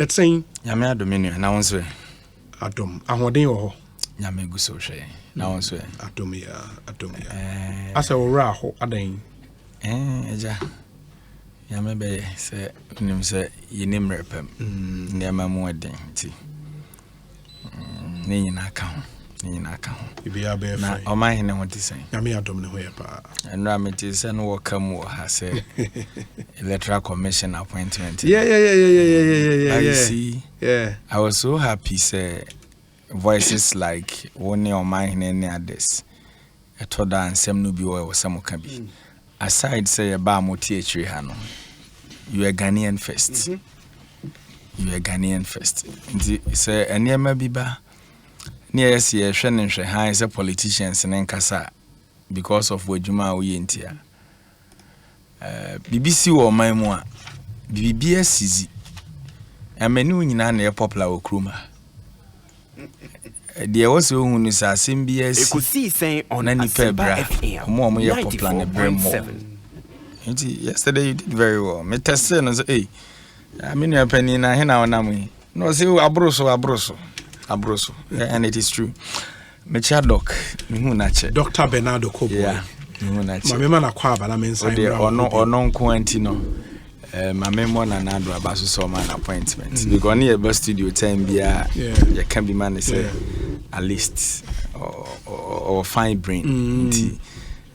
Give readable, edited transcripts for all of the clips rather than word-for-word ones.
Let's say Yame Adomini, now on swear. Atom, Ahoden or Yame Guso, now on swear. Atomia. As a raho, Adain. Ja. Yame be say, Nim say, ye name repem, near my wedding. Nin account. You be a bear. Now, my hand, what to say. Yame Adomini, and Ramitis and Wakam has said electoral commission appointment. Yeah. You see, I was so happy, say voices like one on my hand and others. I told her and some no be or some can be. Aside, say about Motietri Hano, you are Ghanaian first. You are Ghanaian first. Say, and near my biba. Near see Shannon Shahan is a politician in Kasa because of what Juma we in here. BBC or my moi, BBS easy. And menu in an popular Okruma. There was who is a CBS Ekosiisen on any febra. More popular than yesterday you did very well. Me test and say, hey, I mean, your penny in a hen now. No, see, Abroso. And it is true. Mecha doc, Dr. Bernardo Kobo. Yeah, my man acquire, I mean, or non quantino. My memoir and another about so man appointment. Because near bus studio 10 beer, you can be man say at least or fine brain.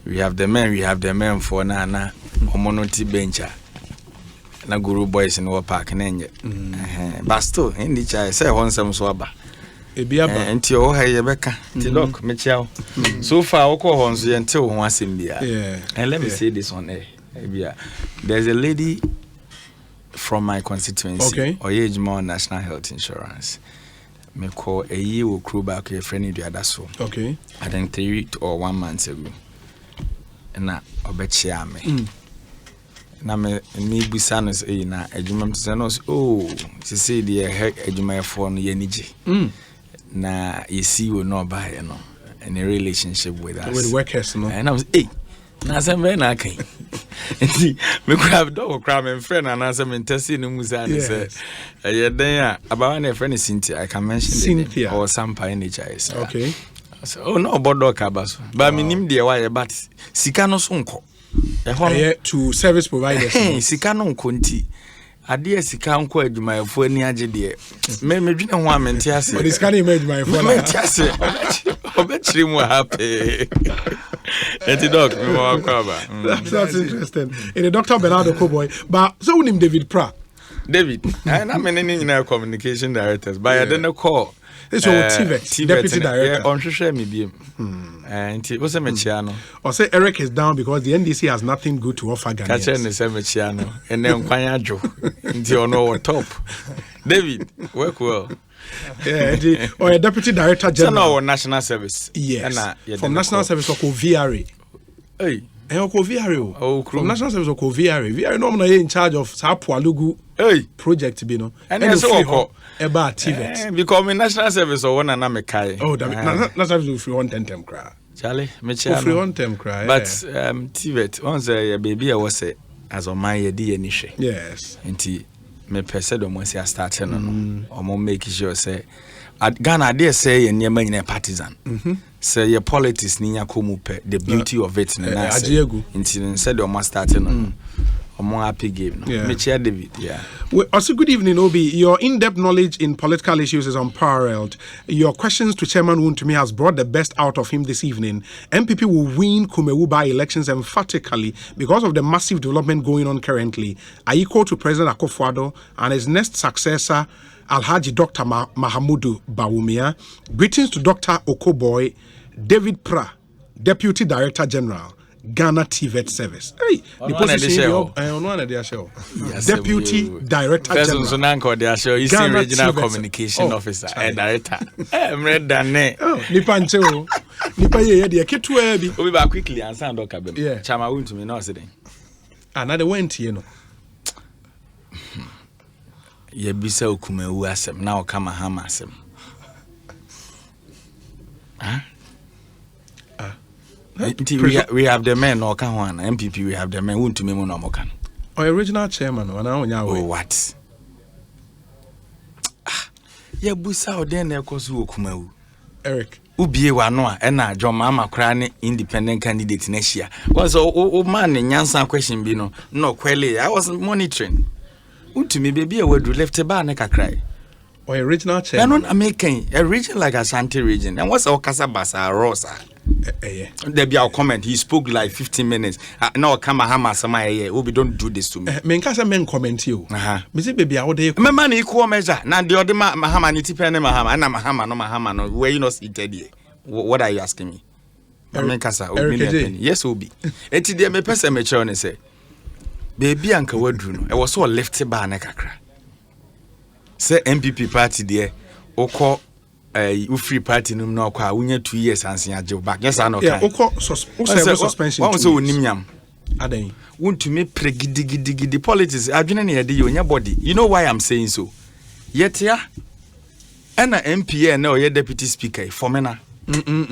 We have the men for Nana or monoti bencher. Na guru boys in our park and but still in the child say one some swabber. And your hair, Rebecca, Tilok, Michel. So far, I call on until once in beer. And let me say this on air. There's a lady from my constituency, or age more national health insurance. Me call a year will crew back a friend in the other so. I think 3 or 1 month ago. And now, I bet you me. Now, me busanos, a Jumam Sanos, oh, she said, the heck, a Jumay phone, Yeniji. Na you see will not buy in a relationship with us with workers no and I was na some very na can me grab dog cram and friend and answer me testing no musa say then about a friend Cynthia I can mention Cynthia or Sampa in the so oh no about dog abaso but me nim dey why but sika no so nko to service providers sika no nko nti ade sika nko adwumayefo ani age de me dwene ho amenti ase but this can image my phone amenti ase obetri mu happy eti doc me wa kwaba that's interesting in the Dr. Bernardo Koboy but so him David Pra David and I'm in communication directors but I didn't call it's TVET deputy director on hwehwe me biem and it was a mechiano or say Eric is down because the NDC has nothing good to offer Ghana catch ne say mechiano and then kwanya jo nti ono top David work well or a deputy director general so national service from national service or VRA hey VRA from national service or VRA normally in charge of Sapualugu project be no and so about TVET because national service or one na me kai national service free 110 cry Charlie mechiano free 110 cry but TVET once a baby I was as on my idea ni hwe yes nti me pese do mo si start no o mo make sure say Ghana dey say ye nyema nyina partisan say your politics ni yakomu pe the beauty of it na nti said o mo start no o mo happy game no me chair David well, also good evening Obi, your in-depth knowledge in political issues is unparalleled. Your questions to Chairman Wontumi has brought the best out of him this evening. MPP will win Kumewu by elections emphatically because of the massive development going on currently. I equal to President Akufo-Addo and his next successor Alhaji Dr. Mahamudu Bawumia. Greetings to Dr. Okoboy, David Pra, Deputy Director General, Ghana TVET Service. Hey, the position on one of their show. Deputy Director General. So now they show you see regional communication officer and director. I'm read that name. Nipancho. Nipa ye de ketu e bi. Obi ba quickly answer Dr. Kabem. Chama Wontumi no say den. Another went you know. Ye bisa okumewu asem na okama hama asem. We have the men or can one MPP we have the men Wontumi mu no mokan. Original chairman wana onya we. Oh what? ye busa oden na ekoso okumawu Eric ubie wa no a na John Mama kra ne independent candidate na hia was o man nyansa question bi no kwele I was monitoring utumi baby e wadu left bar na kakrai or original chair no American a region like Ashanti region and what's Okasa Basa Rosa there be our comment he spoke like 15 minutes no come hama sama here we don't do this to me men kasa men comment you me say baby how dey me man equal measure na the other mahama ni tipe na mahama no where you not seated here what are you asking me men kasa yes obi enti dey me pese me chere ne say baby anka wadru no e was so left bar na kakra say MPP party there oko free party num na okwa wunya 2 years ansen aje back yes I know yeah oko suspension won so onim nyam adan wontumi pregidigidi politics adwene ne yede yonya body you know why I'm saying so yetia ena MPA na oye deputy speaker formena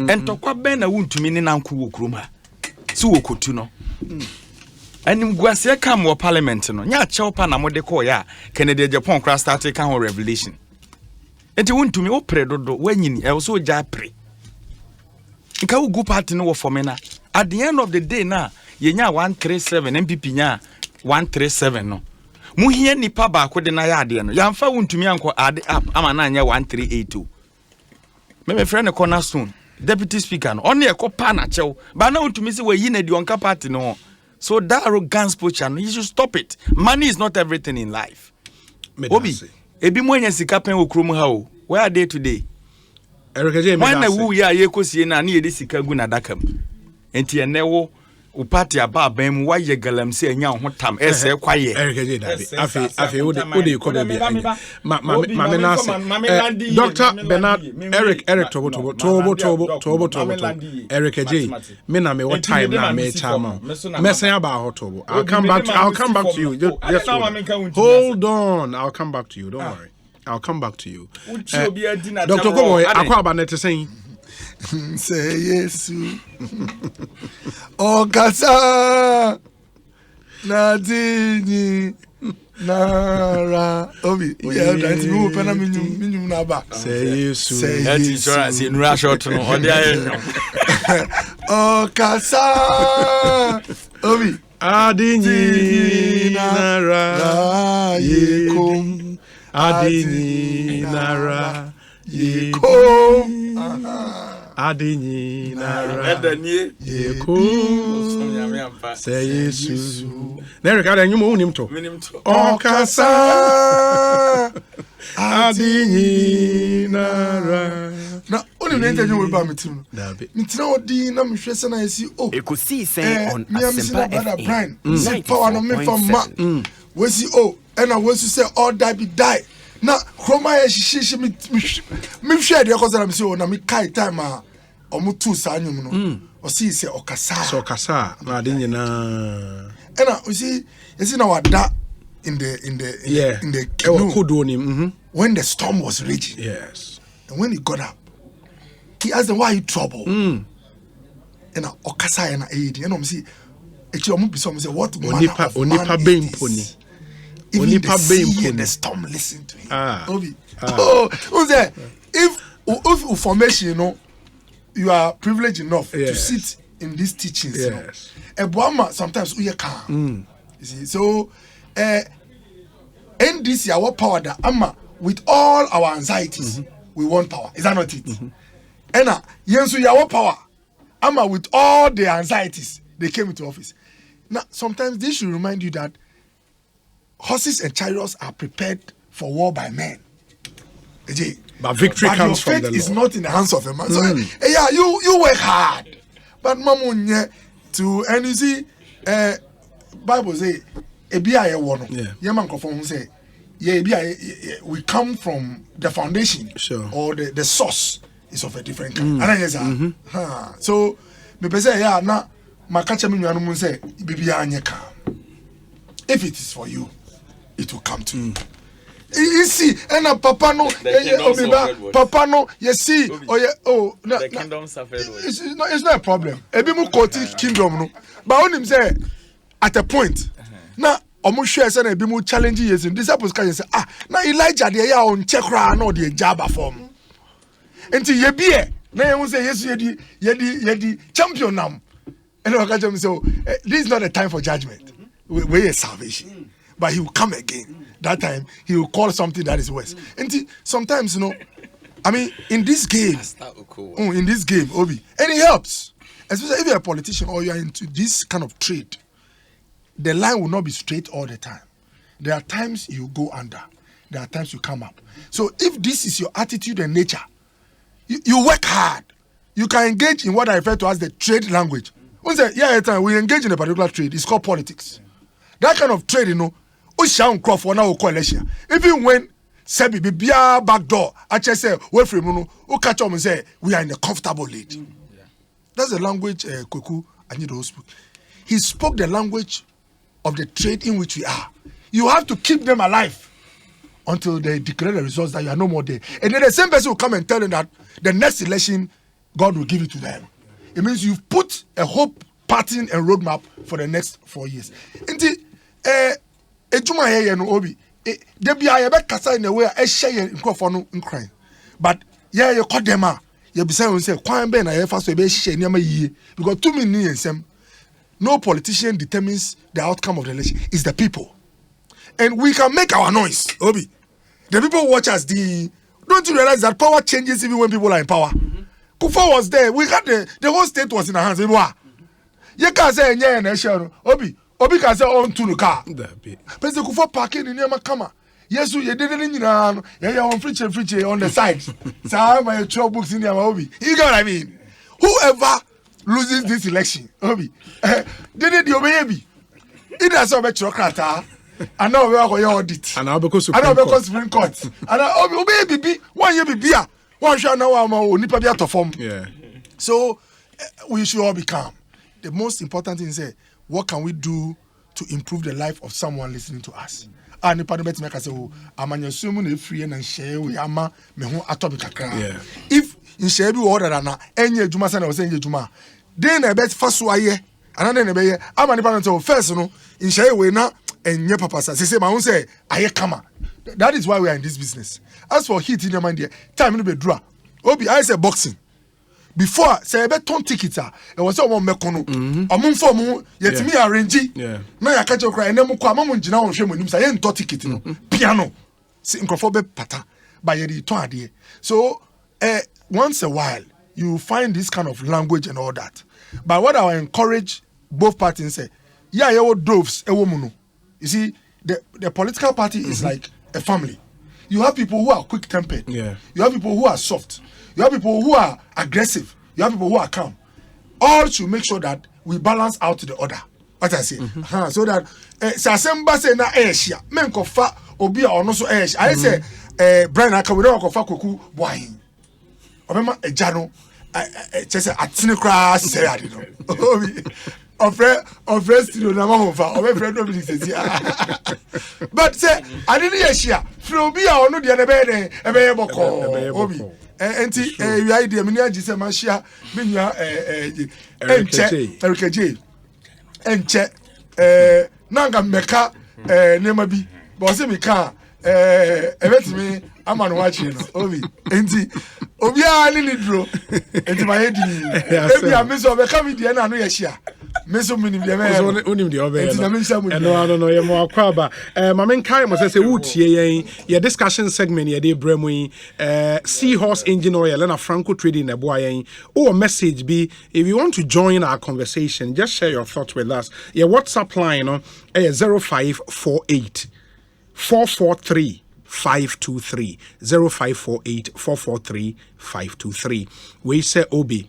entokwa ben na wontumi ne nanko wo krom ha si wo kotu no anim guase kam wo parliament no nya chew pa na mode call ya Kennedy Japan crash start kan ho revelation enti wontumi wo pre dodo wanyini e so ja pre nka wo go party no wo formena at the end of the day na yenya 137 MPP nya 137 no mu hia nipa ba ko de na ya ade no yamfa wontumi anko ade up ama na nya 1382 me friend cornerstone deputy speaker no only e ko pa na chew ba na wontumi se wayi na di onka party no so that arrogance poacher no you should stop it money is not everything in life obi ebi mo nya sika pen okrom ha o where are they today Eric J when na wu ya Ekosiisen na ye de sika gu na dakam enti enewo u party aba bam wa ye galamse anya ho tam ese kwaye Eric J David afi wo de ko be ma na se Dr Bernard Eric Tobo Eric J me na me what time na me chama mesen aba hotobo I'll come back to you just hold on I'll come back to you don't worry I'll come back to you Dr Kobo akwa ba net saying say yes oh kasa nadini nara obi we are trying to move pena minimum na ba say yes that insurance in rush short no odi aye oh kasa obi adini nara yekom adini nara yekom adini nara yekom say Jesus Eric ada nyumo unim to okasa adini nara na oni ne ntenyo we ba metim no mitina odi na mehwe se na yesi oh Ekosiisen on Asempa FM se power no me from ma we si oh ena we si say all die na chroma ye shishi me hwe de kozara me si oh na me kai time a omutu sa anyum no o si se okasa na ade nyina ena o si yesi na wada in the canoe when the storm was raging yes and when he got up he asked them why are you trouble ena okasa ena edi ena o si echi omu bi so say what onipa bemponi onipa bemponi the storm listen to him obi if formation you know you are privileged enough to sit in these teachings yes Ebuama sometimes we calm you see so NDC our power that ama with all our anxieties we want power is that not it ena yensu our power ama with all the anxieties they came into office now sometimes this should remind you that horses and chariots are prepared for war by men but victory comes from the Lord. Is not in the hands of a man so yeah you work hard but mamunye to and you see Bible say ebia ye wono ye man kofo say ye ebia we come from the foundation or the source is of a different kind so me be say yeah na makacha me nuanu mun say bibia anye ka if it is for you it will come to you you see and papa no papa no you see oh no, the kingdom suffered it's not a problem ebi mu quote kingdom no but on him say at a point now omo share say na bi mu challenge yes disciples can say na Elijah dey ya on check ra na dey jaba form enti ye bie na ye say yesu yedi champion nam and I can say this is not a time for judgment we is salvation but he will come again that time he will call something that is worse enti sometimes I mean in this game Obi and it helps especially if you're a politician or you're into this kind of trade. The line will not be straight all the time. There are times you go under. There are times you come up. So if this is your attitude and nature, you work hard. You can engage in what I refer to as the trade language. We engage in a particular trade. It's called politics. That kind of trade, we shall call for now coalition. Even when Sebi be back door, I just say, wait for him, we catch up and say, we are in a comfortable lead. That's the language Kweku Anyido spoke. He spoke the language of the trade in which we are. You have to keep them alive until they declare the results that you are no more there. And then the same person will come and tell them that the next election, God will give it to them. It means you've put a hope pattern and roadmap for the next 4 years. Inti, ejuma here no obi. Debi a yebe kasa in a way a share in crofonu in crime. But yeah, you call them a. You be saying say, "Kwan ben na ye fa so be share niam yie." Because 2 minutes ensem. No politician determines the outcome of the election. It's the people. And we can make our noise, Obi. The people watch us. Don't you realize that power changes even when people are in power? Kufa was there. We had the whole state was in our hands. You can't say, Obi can say, on to the car. President Kufa parking in Yamakama. Yes, you didn't on free on the side. So I have my 12 books in Obi. You know what I mean? Whoever loses this election, Obi, did you baby? It has a metrocrata. And now we are going to audit. And now because Supreme Court. And Obi baby, 1 year be 1 shall now I'm only to form. Yeah. So we should all be calm. The most important thing is what can we do to improve the life of someone listening to us? And the parliament make us say, I'm assuming free and share we ama me ho atomic kakra. If in share be order na enye juma say na say enye juma. Then I bet first waye and then be am the parliament first no in share we na enye papa say my own say aye kama. That is why we are in this business. As for heat in your mind there, time no be draw. Obi I say boxing. Before say be ton ticket e was say o mekono omon form yetimi arrange na ya ka chokra enem kwa amon gina won hwe monim say ye nto ticket no piano si nkrofo be pata by ye ton ade. So once a while you find this kind of language and all that. But what I encourage both parties say, yeah, you doves e wo mu no. You see the political party is like a family. You have people who are quick-tempered. Yeah. You have people who are soft. You have people who are aggressive. You have people who are calm. All should make sure that we balance out the order. What I say. So that Sasemba say na Asia. Men kofa obi a ono so Asia. I say Brian aka we don kofa koku boy. Obema ejano chese atini kra say ade no. Ofre studio na ma hofa. Obe friend no be say. But say I didn't Asia. From obi a ono de na be den e be boko obi. Enti we idea me na gise ma hia me nua enche enche nanga meka nema bi bo se me ka ebetimi ama no wachi no obi enti obi a ni dro enti ma yedi ebi a me so be ka me die na no ye hia me so minim de me onim de obe enti na me nsa mu no ye mo akwaba ma men kai mo say wutie yen ye discussion segment ye de bremu seahorse engine oil na Franco trading na boa yen or message be if you want to join our conversation just share your thoughts with us. Your WhatsApp line 0548 443 523 0548 443 523. We say Obi,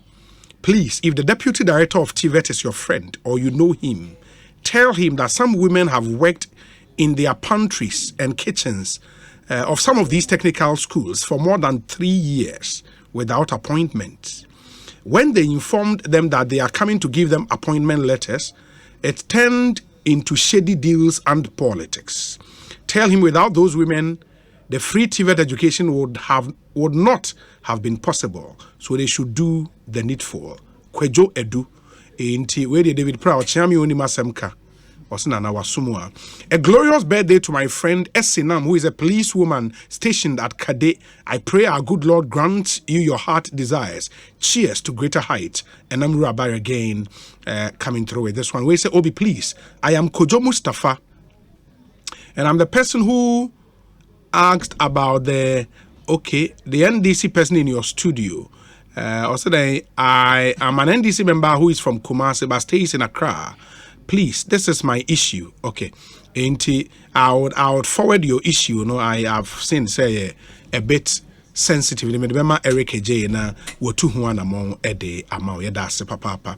please, if the deputy director of TVET is your friend or you know him, tell him that some women have worked in their pantries and kitchens of some of these technical schools for more than 3 years without appointments. When they informed them that they are coming to give them appointment letters, it turned into shady deals and politics. Tell him without those women, the free TVET education would not have been possible. So they should do the needful. Kwejo edu. Inti we David Proud Chami oni masemka. Osinana Wasumua. A glorious birthday to my friend Esinam, who is a policewoman stationed at Kade. I pray our good Lord grant you your heart desires. Cheers to greater height. And I'm Rabai again coming through with this one. We say, Obi, please. I am Kojo Mustafa. And I'm the person who asked about the NDC person in your studio. Also, I am an NDC member who is from Kumasi but stays in Accra. Please, this is my issue. Okay. I would forward your issue. You know, I have seen say a bit sensitive. Remember Eric J na wotu huana among ede among yedase papa.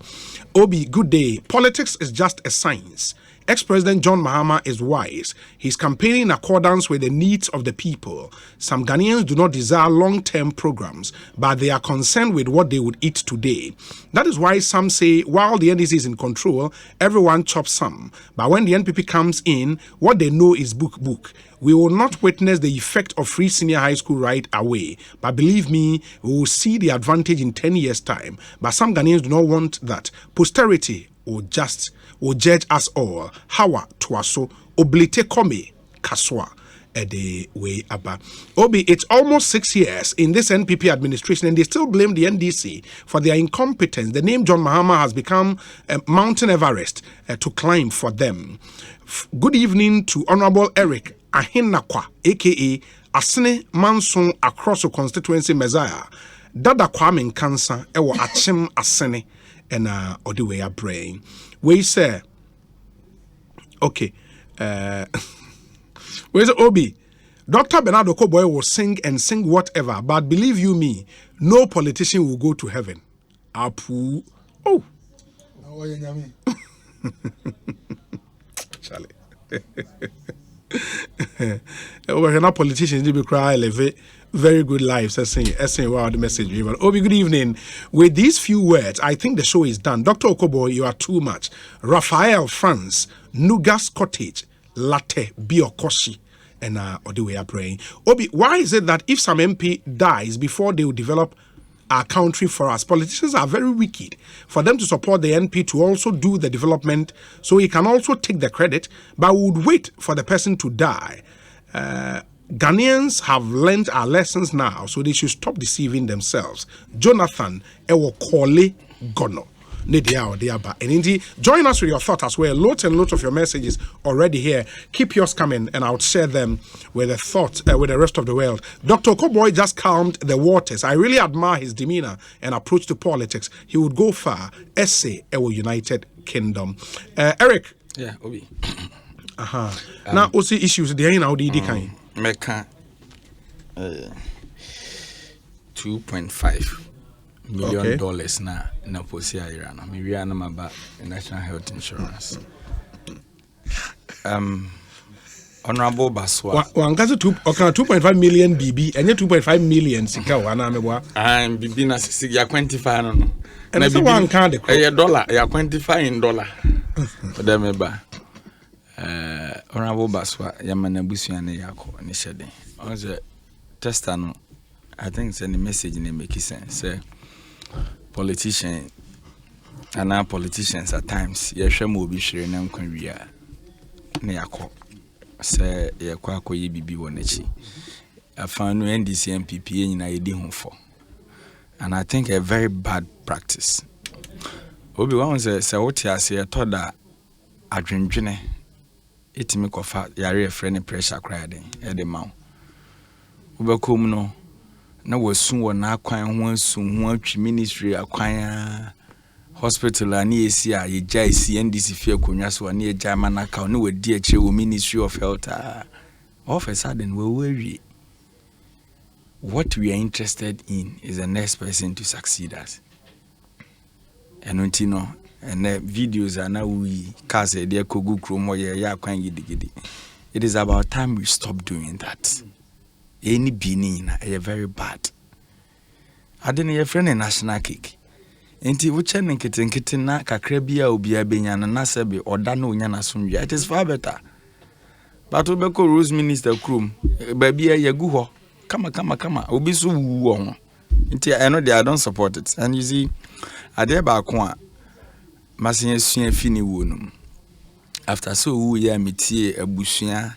Obi, good day. Politics is just a science. Ex-President John Mahama is wise. He's campaigning in accordance with the needs of the people. Some Ghanaians do not desire long-term programs, but they are concerned with what they would eat today. That is why some say, while the NDC is in control, everyone chops some. But when the NPP comes in, what they know is book. We will not witness the effect of free senior high school right away. But believe me, we will see the advantage in 10 years' time. But some Ghanaians do not want that. Posterity will judge us all. Hawa tuaso oblite kome kaswa ede way aba. Obi, it's almost 6 years in this NPP administration and they still blame the NDC for their incompetence. The name John Mahama has become a Mountain Everest to climb for them. Good evening to Honorable Eric Ahinakwa, aka Asene Manson across the constituency Messiah. Dada Kwame Nkansa ewo Achim Asene and Odiwe Abrain. We say, okay, where's Obi? Dr. Bernardo Koboy will sing whatever, but believe you me, no politician will go to heaven. Apu. Oh. Charlie. We're not politicians, they be cry elevate. Very good lives. Essaying wow, the message. Obi, good evening. With these few words, I think the show is done. Dr. Okobo, you are too much. Raphael France, Nugas Cottage, Latte, Biokoshi, and Odiwe are praying. Obi, why is it that if some MP dies before they will develop our country for us, politicians are very wicked for them to support the NP to also do the development so he can also take the credit, but would wait for the person to die. Ghanaians have learned our lessons now, so they should stop deceiving themselves. Jonathan Ewokole Gono. And indeed, join us with your thoughts as well. Lots and lots of your messages already here. Keep yours coming, and I'll share them with the thoughts with the rest of the world. Dr. Koboy just calmed the waters. I really admire his demeanor and approach to politics. He would go far. Essay Ewo United Kingdom. Eric. Yeah, Obi. Now, what's the issues? The now the kind. Meka 2.5 million dollars na posi ayira na me wi anam aba national health insurance. Honorable Baswa. Wangaza 2.5 million BB and 2.5 million sika wana meboa. BB na sisi ya quantify no. Na so one can the dollar ya quantify in dollar. Oda meba. Honorable Baswa yamana busuane yako ni shede. Onze tester no I think send the message in make sense. Say politicians at times yehwe mo bi hwere na nkwanwia na yakọ say yakọ akoye bibi wonachi afanu NDC MPP nyina yedi hunfo, and I think a very bad practice. Obi wan say what you say toda adwendwene etimi kofa yare friend pressure cry den e de maw obekom no na wasun wona akwan ho asun ho atwi ministry akwan hospital ani esi a yeja esi NDC fie konwa so ani yeja manaka no wadi akire wo Ministry of Health all of a sudden we worry. What we are interested in is the next person to succeed us. And untino and the videos are now we cause a dear kogu chrome ya kwan gidi. It is about time we stop doing that. Any being are very bad. I didn't hear friend a national cake. Enti wuche nkete na kakra bia obia benya na sebe oda na onya na somdwa. It is far better. But obeko Rose Minister Krum babia yagu ho. Kama obi so wu ho. Enti I know I don't support it. And you see ade ba ko a masen sua fini wu no. after so we ya metie abusua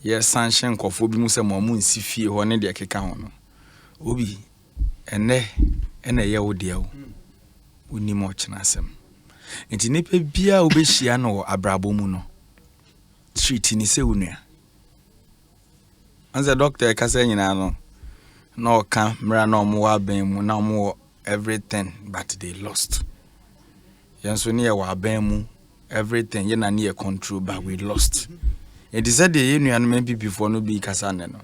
ye sanction kofo bi mu se mo nsi fie ho ne de keka ho no obi ene ye wo de wo uni mo chena asem enti nipa bia obehia no abrabo mu no treat ni se unua anza doctor ka se nyina no no ka mra no mo wa ben mu na mo everything but they lost yanso ne ye wa ben mu everything ye na ne control but we lost it is said the nua no MPP before no bi kasa ne no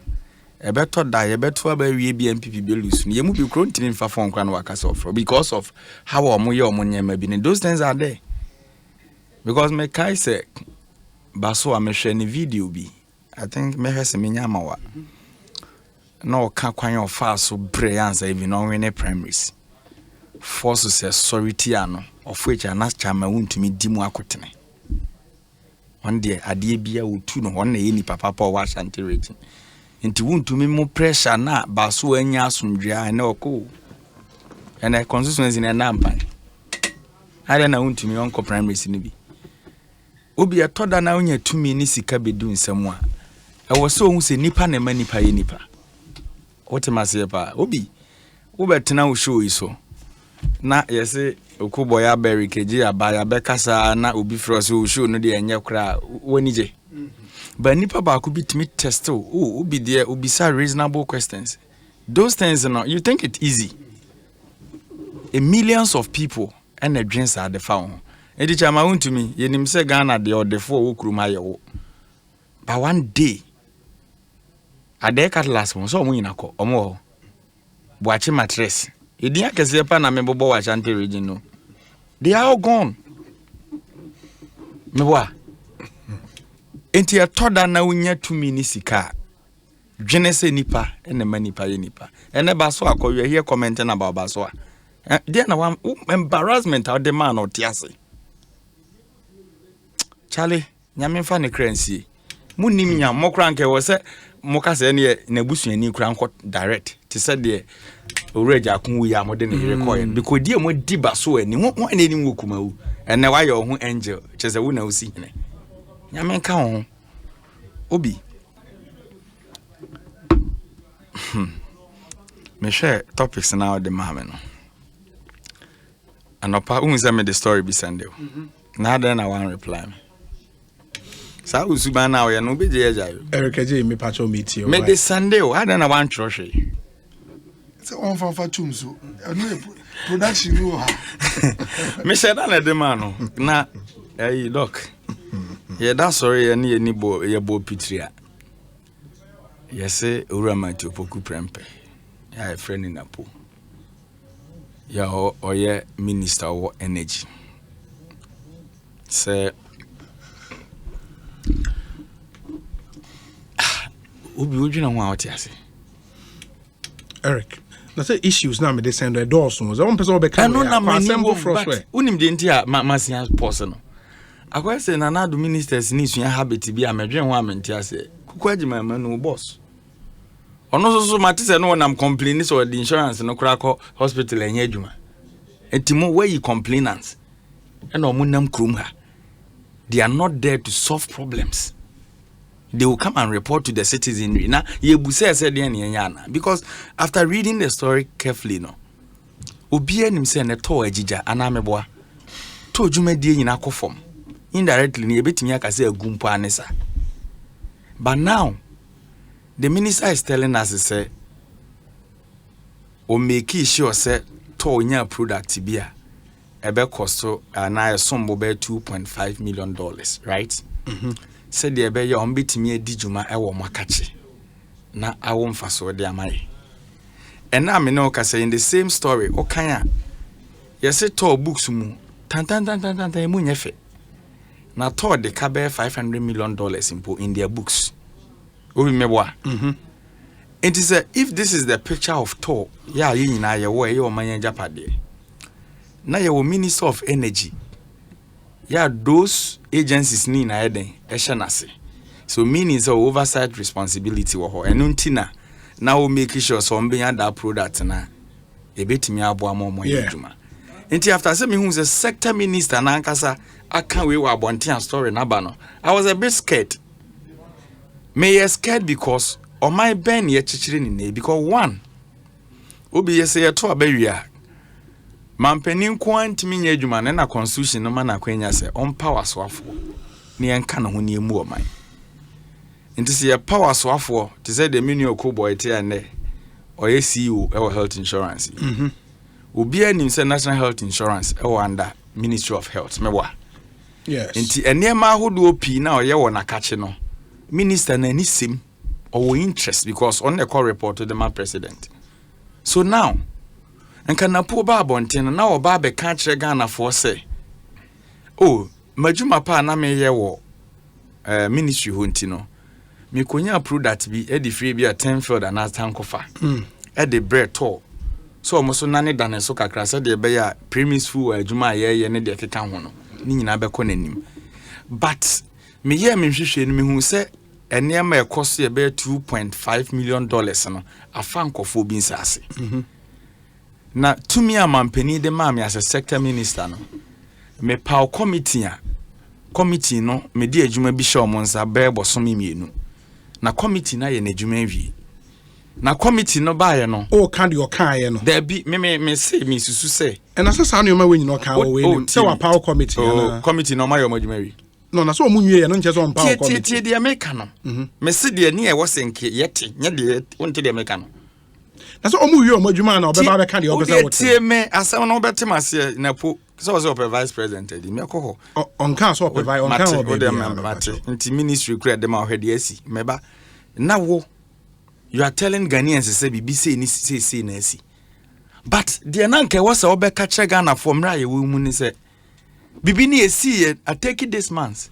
e beto da ye beto aba wie bi MPP be lose no ye mu bi krontin fa fon kwa no wakasa ofro because of how omo ye omo nyema bi ne those things are there because me kai say baso a me hwe ne video bi I think me hwe se me nyama wa no ka kwan of fast so brilliance even on win primaries force say sorry tiano of which anas chama wuntumi di mu akotene on de ade bia wotu no on na ye ni papa pa wa Ashanti region nti wuntumi mu pressure na baso anya asomdwea na oko ena constituency na nampan ada na wuntumi on ko primaries ni bi obi etoda na onya tumi ni sika bedu nsam a ewo so hu se nipa na ma nipa ye nipa otemase pa obi wo betena wo show iso na yese okubo ya berry keji abaya bekasa na obi frost wo show no de enye kra woni je ba nipa ba ku bitimi test obi there obi say reasonable questions those things no you think it easy a millions of people and the dreams are the found edi chama wuntumi yenim se Ghana de odefo wo kuruma ye wo but one day ade catalas mo so mo nyina ko omo boache mattress edi akese pa na mebobo wa Ashanti region no they are all gone meboa enti atoda na unya tumi ni sika dwene se nipa ene manipa ye nipa ene ba so akowe here commenting about ba so there na one embarrassment of the man or tiase Charlie nyame fa ne kransi munim nya mokra nke wo se moka se ne nabusuani kra nko direct ti se de already akun wi amode ne record because die mo di baso ani won ani wo kumawu ene wa yo ho angel chese wo na usi hene nyame nka ho obi me share topics now the mama no anopa unza me the story be send you na then I want reply me sa usuba na we no be je jayo Eric J me pacho meet you me the Sunday I then I want troshe so on fa tumso no production no ha me said na the man na hey look yeah that's sorry any bo ye bo pitria yes urama ti opoku prempe ya friend in apo ya oye minister of energy say obi odwina ho a otiase Eric na say issues na me dey send the doors no one person be come assemble frostware unim de ntia masia pause no akwa say na do ministers ni sua habit bi amedwen ho amentiase kukwagima ma no boss ono so matise no nam complain so the insurance no kra ko hospital enye adwuma etimo where you complainants and omunam krum ha they are not there to solve problems. They will come and report to the citizenry. Now, because after reading the story carefully, no, Obia himself ne to ejija anameboa. To jumedie nyina kofom. Indirectly, ni ebetimi aka say agumpo anesa. But now, the minister is telling us say, o make sure say to nya product bia. Ebe costo na sombo be $2.5 million, right? Said the ebe ya ombetimi edijuma ewo makachi na awo mfaso de amaye. And now me no ka say in the same story okanya yes to books mu tan mu nyefe na to de ka be $500 million in their books. Obi meboa. It is if this is the picture of to ya yina ye wo ye o manya japade. Na ye wo Minister of Energy. Yeah, those agencies ni na eden eshanase. So meaning so oversight responsibility wo ho. Enuntina na o make sure so mbe that product na ebetimi aboa mo adwuma. Until after say me who's a sector minister na ankasa aka we wa abonten story na ba no. I was a bit scared. Me scared because on my ben ye chichire ni because one obi ye say to abawia mampanin ko antimi nya adwuma na constitution no ma na kwanya say on power soafo ne enka na ho ne emu oman. Nti say power soafo to say the mini okoboy te ane oye CEO e health insurance. Obi anim say national health insurance e under Ministry of Health mewa. Yes. Nti enema ahodo opi na oye wo nakache no minister na ni sim or interest because on the call report to the man president. So now and na po ba abonten na oba be ka kire Ghana for say oh majuma pa na me ye wo ministry ho ntino me konya approved that be e di free be a 10 field and as tankofa e the bread to so omo so nane dane so kakra se de be ya premise fu adwuma ye ne de keka ho no ni nyina be ko nanim but me ye me hwehwe no me hu se enema ekoso ye be $2.5 million no afa nkofo bi nsase na tumi amampani de ma me as a sector minister no me power committee no me di adwuma bi hye omonsa be bosomi mienu na committee na ye na adwuma wi na committee no ba ye no o kan de o kan ye no there be me say me susu say and asesa no ma we nyino kan o we say wa power committee na committee no ma yo adwuma wi no na so o munwie ye no nche so on power committee tie de make no me se de ne e wo senke yete nye de wonte de make no na so o munwie o adwuma na obeba be kan de o pese wo tie me asem no betem ase na po so was your vice president di me ko ho on kan so provide on kan o be mate nti ministry kura de ma hwede asi meba na wo you are telling Ghanaians say bibi say ni say na asi but the na nke was obeka kire Ghana for mra ye wo mu ni say bibi ni asi I take it this month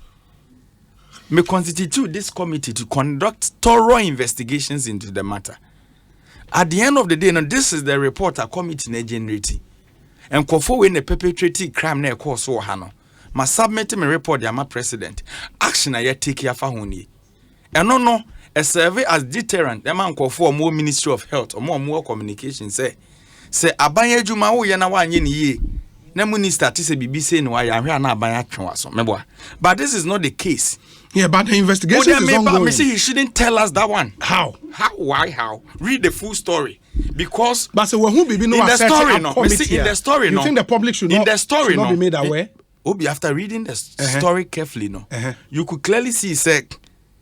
me constitute this committee to conduct thorough investigations into the matter. At the end of the day, now this is the report a committee na generating. And kofo we ne perpetrating crime na ekọ so ha no. Ma submit me report ya ma president. Action na ye take ya fa honi. Eno no a survey as deterrent. Dem an kofo mo Ministry of Health or more communication say abanye adwuma wo ye na wa anye ni ye. Na minister ti se bibi say no wa ya hwe na abanye atwe so. Mebo. But this is not the case. Yeah, but the investigation is ongoing. Me say he shouldn't tell us that one. How? Why? How? Read the full story. Because but so who be no in the story no. Me see in the story no. You think the public should in not, the story should not be made aware? Obi after reading the story carefully no. You could clearly see say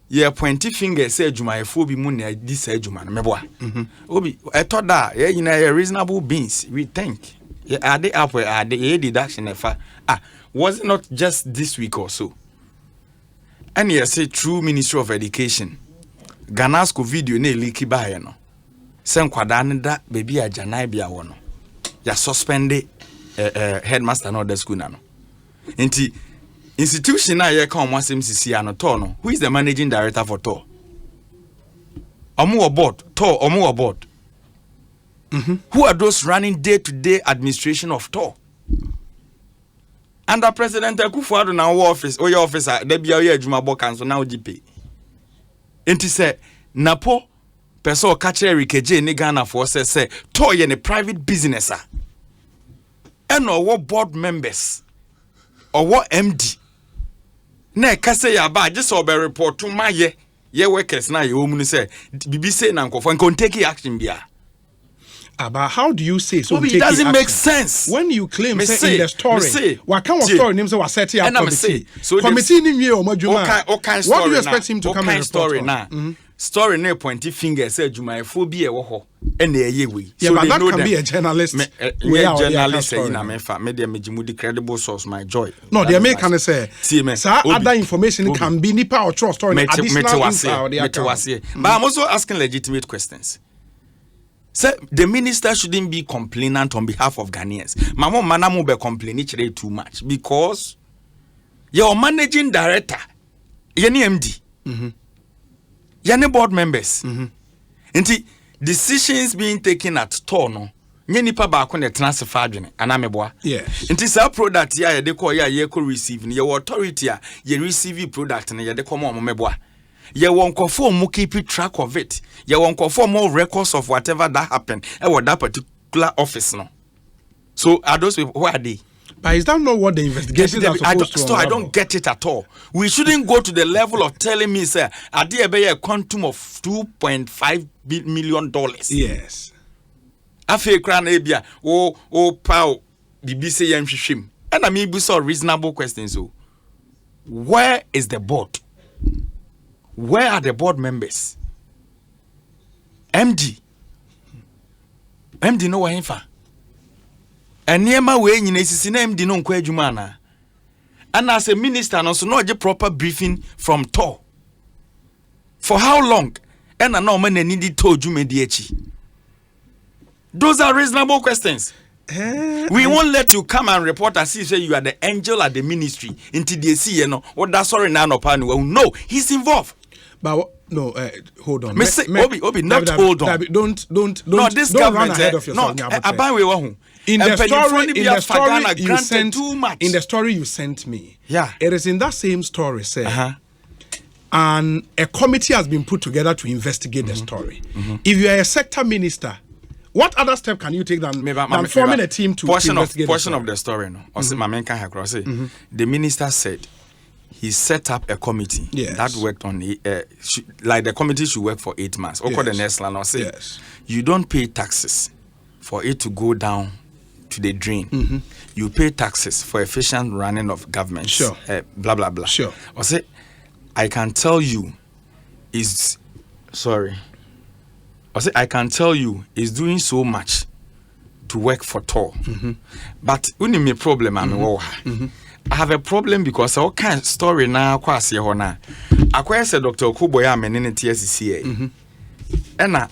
yeah pointy finger say adwumayefo bi mu na this adwuma no meboa. Obi I thought that yeah you know reasonable beings we think. Yeah are they up where are they deduction efa was it not just this week or so? And you say true Ministry of Education Ghana's video ne leaky by no sen kwada ne da baby ajanai bia wo no ya suspend headmaster no the school na no enti institution na ye kan omasem sisi ano to no who is the managing director for to omo board who are those running day-to-day administration of to under President Akufo-Addo na office or your officer there be your adwuma bo council na ogipe enti say napo person catch Rikeje ni Ghana for say to ye ne private business and or board members or what MD na ka say ya ba just obe report to my ye workers na ye omu ni say bibi say na nkofo nko take action bia. But how do you say so? It doesn't make sense when you claim say in the story. What kind of story names was set here? Committee. So committee ni me or Majuma. What do you expect him to come and story now? Story na pointy finger say adwumayefo bi e wo ho e na eye we. So but that can be a journalist. Journalist say na me fa me dey megimudi credible source my joy. No, they make can say. Other information can be nipa or trust story additional info. But I'm also asking legitimate questions. Say the minister shouldn't be complainant on behalf of Ghanaians. Mamo manamu be complaining too much because your managing director, yani MD, yani board members, inti decisions being taken at Tono, yani pa ba kone transfer adwene anameboa. Yes. Inti sa product ya de ko ya ye ko receive ni your authority ya ye receive product ni ye de ko mo meboa. Ye won't conform mo keep track of it. Ye won't conform more records of whatever that happened at that particular office no. So are those people, who are they? But is that not what the investigations are supposed to So I don't get it at all. We shouldn't go to the level of telling me, sir, I did a quantum of $2.5 million. Yes. I feel crown abia, pow, BBC shim. And I mean, we saw reasonable questions. So, where is the board? Where are the board members? MD no wahinfa. And near my way in a name did not quite humana. And as a minister, also not a proper briefing from TOR. For how long? And I know man needed told you mediachi. Those are reasonable questions. We won't let you come and report as if you are the angel at the ministry into the sea, what that's sorry now no pan. No, he's involved. But no, hold on. Obi, not hold on. Don't. No, this don't government run ahead of yourself. In the story you sent me, yeah, it is in that same story, sir. And a committee has been put together to investigate the story. If you are a sector minister, what other step can you take than forming a team to investigate portion of the story? No, the minister said he set up a committee that worked on like the committee should work for 8 months. Yes. The next line, say you don't pay taxes for it to go down to the drain. You pay taxes for efficient running of government. Sure. Blah blah blah. Sure. Or say, I can tell you, is sorry. Or say, I can tell you, is doing so much to work for TOR. But only me problem I have a problem because all kind of story now kwase ho na. Akwa say Dr. Okuboya menene TSCA. Ena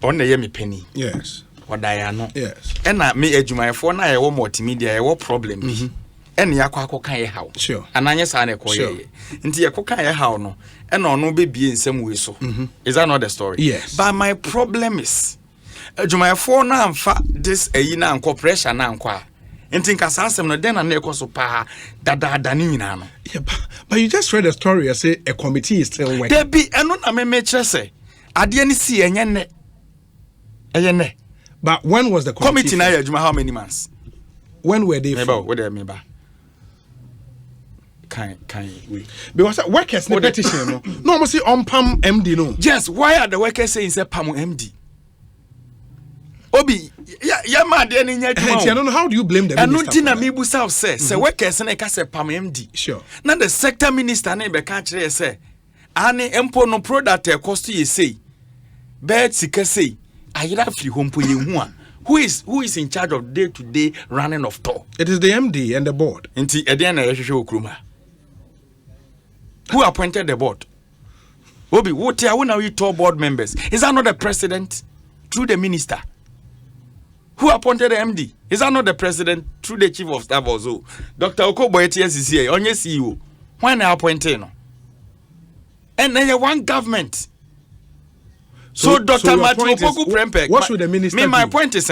on na me penny. Yes. Wadaya no. Yes. Ena me adwumayefo na ye wo multimedia ye wo problem bi. Ena yakwa akokan ye hawo. Sure. Ananye sa na ekoye. Nti ye kokan ye hawo no. Ena ono be bie nsem we so. Is that not the story? Yes. But my problem is adwumayefo na amfa this na anko pressure na anko a. Intin kasasem no den na ekoso pa dada ni nyina no. Yeah, but you just read a story. I say a committee is still working. There be eno na me kire say ade ni si enye ne. But when was the committee na adwuma how many months? When were they? Meba. Can we? Because workers no petition no. No, almost say on PAM MD no. Yes, why are the workers saying say PAM MD? Obi, ya ma de ni nya adwuma. I don't know how do you blame the minister? Anu na me bu self say workers na ka say PAM MD. Sure. Na the sector minister na be ka kire say ani empo no product e cost you say. Bet sika say ayira free home po ye hu a. Who is in charge of day-to-day running of TOR? It is the MD and the board. Inti edian na yehwehwe okruma. Who appointed the board? Obi, what are we TOR board members? Is that not the president through the minister? Who appointed the MD? Is that not the president through the chief of staff also? Dr. Okoboye TSCA, onye CEO. When they appointed no? And then you one government. So Dr. Matthew Opoku Prempeh. What should the minister do? My point is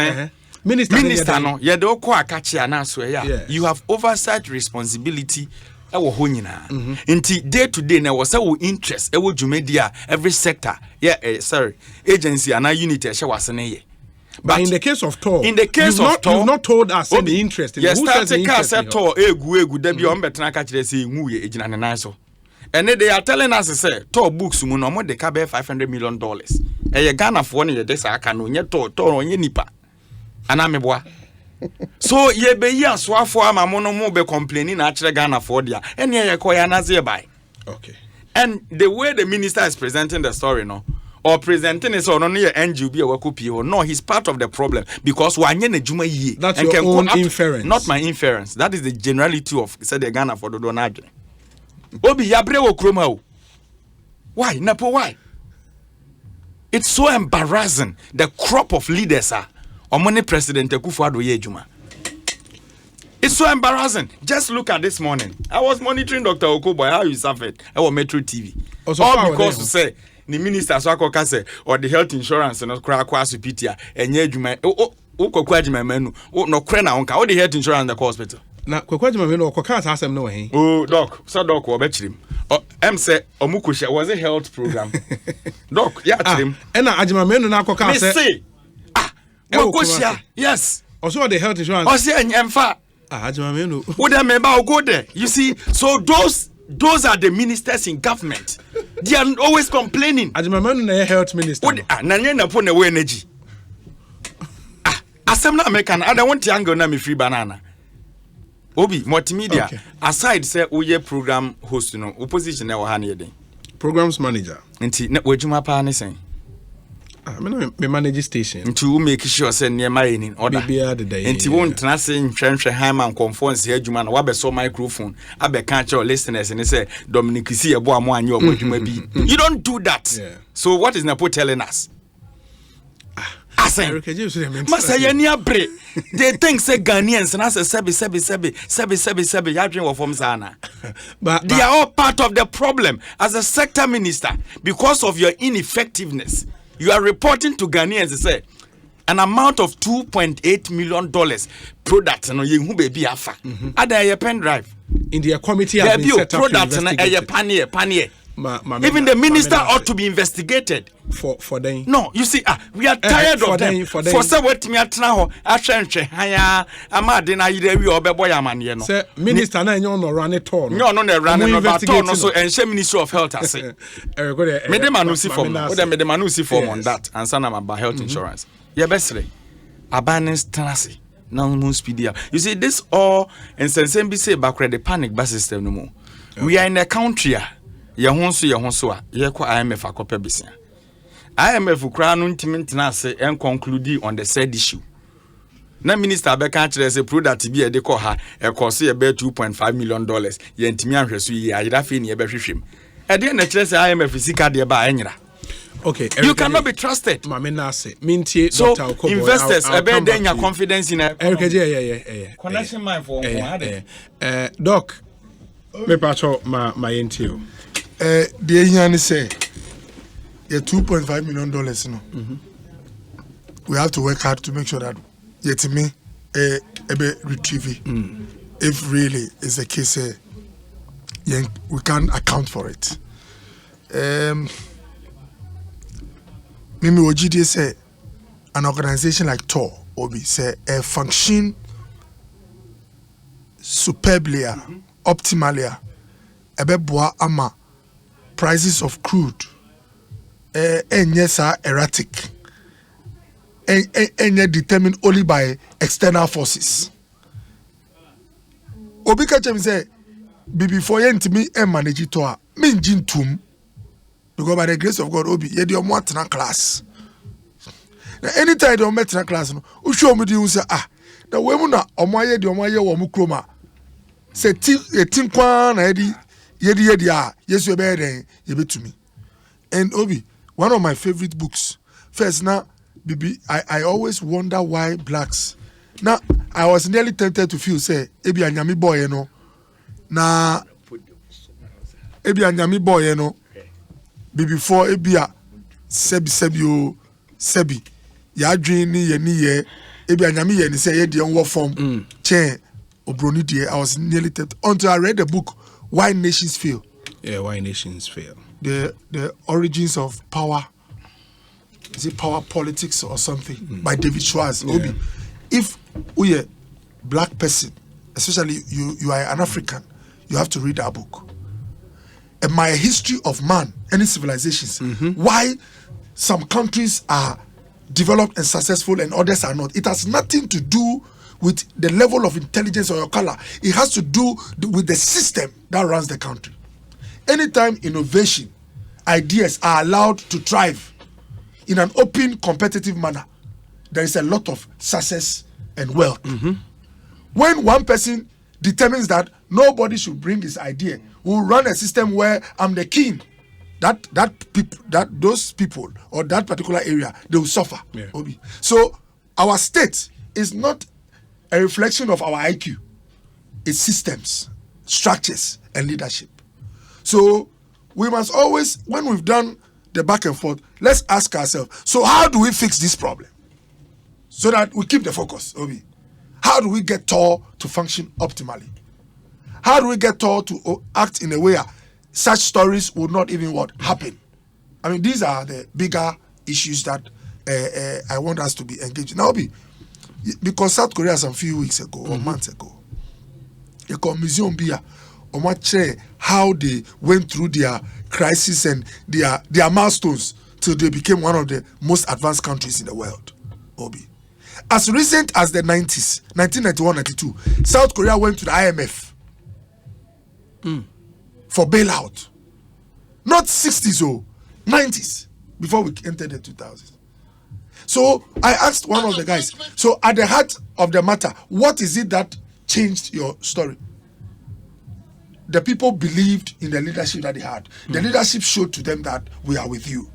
Minister no, ye de okwa akachi anaso ya. You have oversight responsibility ewo ho nyina. Nti day to day na wo say wo interest ewo dwumedia every sector. Agency and unit e hye wasene ye. But in the case of TOR, you've not told us any interest in yes, who says the interest in TOR egu debi on betena ka kire say nwu ye ejina ne nan so. And they are telling us say TOR books mu no mo de ka be $500 million. Eye Ghana for ne ye de sa aka no nye TOR onye nipa. Anameboa. So ye be yi asoafo amamo no mo be complaining na kire Ghana for dia. Ene ye koya na ze by. Okay. And the way the minister is presenting the story no or presenting it on only NGB or WAKUP, no, he's part of the problem because that's your own inference. Not my inference. That is the generality of said the Ghana for the Donadre. Obi Yabre wo kroma. Why? Napo why? It's so embarrassing. The crop of leaders are Omoni President Akufo-Addo Yejuma. It's so embarrassing. Just look at this morning. I was monitoring Dr. Okoboy how you suffered. I was Metro TV. All because to say the minister so akoka say or the health insurance no kra kwa supitia enye adwuma o kokwa adwuma manu no kra na onka o the health insurance in the hospital na kokwa adwuma manu okoka asem no he doc so doc wo be chirim say omukosha was a health program doc ya chirim na adwuma manu na akoka say okosha yes Also, the health insurance. Oh, see, and fa. What that member will go there? You see, so those are the ministers in government. They are always complaining. Ajimamenu health minister. Nanya na pone we energy. Asem na American. I don't want to angle na me free banana. Obi multimedia. Okay. Aside say we program host no opposition na wa den. Programs manager. Nti na wajuma pa ne sen. Me manage station. Nti we make sure say near in order. Nti won't na say nhwenhwe han man conference adwuma na wabeso microphone abeka cho listeners and say Dominic si ebo amo anye obadwuma bi. You don't do that. Yeah. So what is Napo telling us? Asen. Masa ye ni abre. They think say Ghanaians na say sebi ya dream from sana. But they are all part of the problem as a sector minister because of your ineffectiveness. You are reporting to Ghanaians say an amount of $2.8 million product no ye hu baby afa. Ada your pen drive in their committee has been set up product na panier. Even the minister ought to be investigated for them. No, you see, we are tired of them. For say what me atna ho ahwenhwe haya amade na yire wi obebo ya mane no. Say minister na enyo no run it all. No run no but no so enche ministry of health ase. Me de manusi form. Me de manusi form on that. Answer na about health insurance. Yeah, bestly. Abanis tanasi. Now no speedy. You see this all and sense be say back the panic bus system no more. We are in a country ye ho so a ye kwa IMF akopa besia. IMF kra no ntimi ntena ase en conclude on the said issue. Na minister abeka kire say product bi e de ko ha e cost ye be $2.5 million. Ye ntimi ahwe so yi ayira fe ne ye be hwehwem. E de na kire say IMF sika de ba anyira. Okay, you cannot be trusted. Mame na say mintie so Dr. Okobo. Investors e be den your confidence in yeah. Connection mind for Doc me pacho my entio. The Indian say, yeah, $2.5 million. No, we have to work hard to make sure that yet me retrieve it. If really is the case, we can't account for it. Mimi Ojidi say an organization like TOR Obi say function superbly, optimally, boa ama. Prices of crude yes are erratic and determined only by external forces. Obi Kachem say before me and manage it to mean tum because by the grace of God Obi ye the omwatena class. Now anytime the omwatena class no u show me the say the we mu na omwaye the omwaye wo mu kroma say tin kwa na edi yes you better to me. And Obi, one of my favorite books. First now, Bibi, I always wonder why blacks. Now I was nearly tempted to feel say, Ebi anyami boy no. Na Ebi anyami boy no. Before Ebia sebi ya dream ni ye Ebi anyami ye ni say ye di onwo form chain obroni die. I was nearly tempted until I read the book Why Nations Fail. Yeah, Why Nations Fail. The origins of power. Is it power politics or something? By David Schwartz. Yeah. Obi, if we are black person, especially you are an African, you have to read that book. And my history of man, any civilizations, why some countries are developed and successful and others are not. It has nothing to do with the level of intelligence or your color. It has to do with the system that runs the country. Anytime innovation, ideas are allowed to thrive in an open, competitive manner, there is a lot of success and wealth. When one person determines that nobody should bring his idea, we'll run a system where I'm the king, those people or that particular area, they will suffer. Yeah. So our state is not a reflection of our IQ. It's systems, structures, and leadership. So we must always, when we've done the back and forth, let's ask ourselves, so how do we fix this problem? So that we keep the focus, Obi. How do we get TOR to function optimally? How do we get TOR to act in a way such stories would not even happen? I mean, these are the bigger issues that I want us to be engaged in. Now, Obi, because South Korea some few weeks ago or months ago, a museum beer on what chair how they went through their crisis and their milestones till they became one of the most advanced countries in the world. Obi. As recent as the 90s, 1991-92, South Korea went to the IMF for bailout. Not 60s or 90s, before we entered the 2000s. So I asked one of the guys, so at the heart of the matter, what is it that changed your story? The people believed in the leadership that they had. The leadership showed to them that we are with you.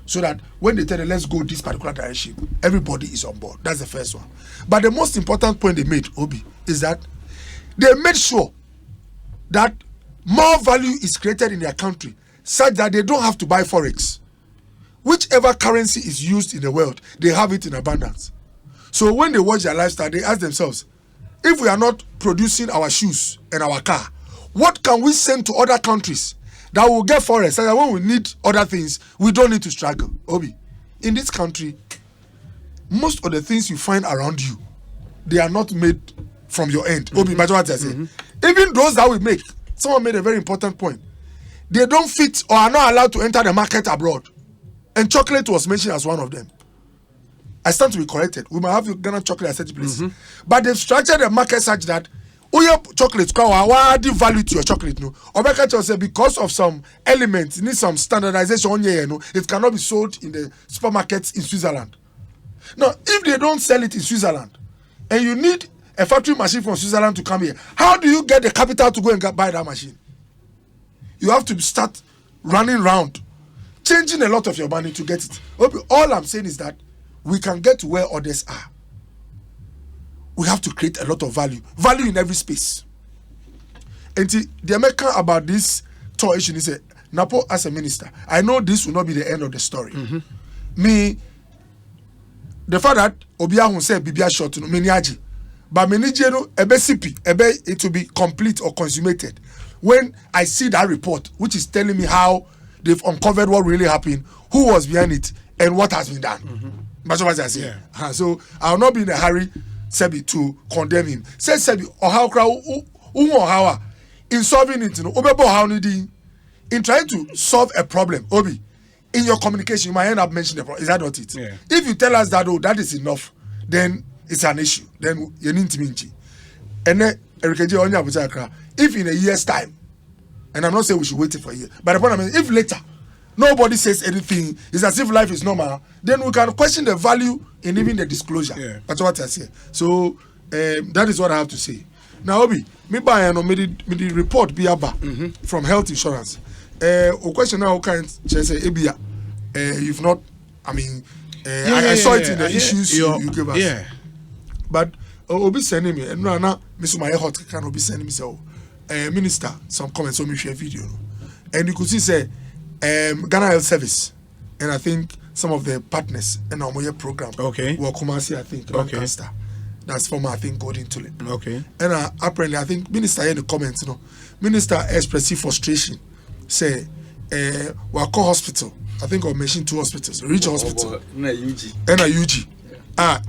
So that when they tell them, let's go this particular direction, everybody is on board. That's the first one. But the most important point they made, Obi, is that they made sure that more value is created in their country such that they don't have to buy forex. Whichever currency is used in the world, they have it in abundance. So when they watch their lifestyle, they ask themselves, if we are not producing our shoes and our car, what can we send to other countries that will get forex so that when we need other things, we don't need to struggle? Obi, in this country, most of the things you find around you, they are not made from your end. Obi, imagine what I say. Even those that we make, someone made a very important point. They don't fit or are not allowed to enter the market abroad. And chocolate was mentioned as one of them. I stand to be corrected. We might have Ghana chocolate at such places. But they've structured the market such that your chocolate, what value to your chocolate? No, or because of some elements, need some standardization. It cannot be sold in the supermarkets in Switzerland. Now, if they don't sell it in Switzerland, and you need a factory machine from Switzerland to come here, how do you get the capital to go and buy that machine? You have to start running around, changing a lot of your money to get it. All I'm saying is that we can get to where others are. We have to create a lot of value in every space. And the American about this tour issue is Napo as a minister, I know this will not be the end of the story. Me, the fact that Obiahun said Bibia short no meniaji, but menijero ebe sipi ebe it will be complete or consummated when I see that report, which is telling me how they've uncovered what really happened, who was behind it, and what has been done. That's what I say. So I will not be in a hurry, Sebi, to condemn him. Say Sebi or how crowd how in solving it, in trying to solve a problem, Obi. In your communication, you might end up mentioning the problem. Is that not it? If you tell us that, that is enough, then it's an issue. Then you need to minchi. And then if in a year's time, and I'm not saying we should wait for a year, but the point if later nobody says anything, it's as if life is normal, then we can question the value in even the disclosure. That's what I say. So that is what I have to say. Now, Obi, me buy the report be from health insurance. A question now can say Ebia. You've not. I mean, I saw it in the issues you gave us. But Obi sending me, and now Mr. My hot can Obi sending me so. Minister, some comments on me share video, and you could see say Ghana Health Service, and I think some of the partners in our program. Well, Kumasi, I think Lancaster. That's former, I think, Golden Tulip. And apparently, I think Minister in the comments, Minister expressed frustration. Say, Wako Hospital. I think I mentioned 2 hospitals. Reach Hospital. And a UG.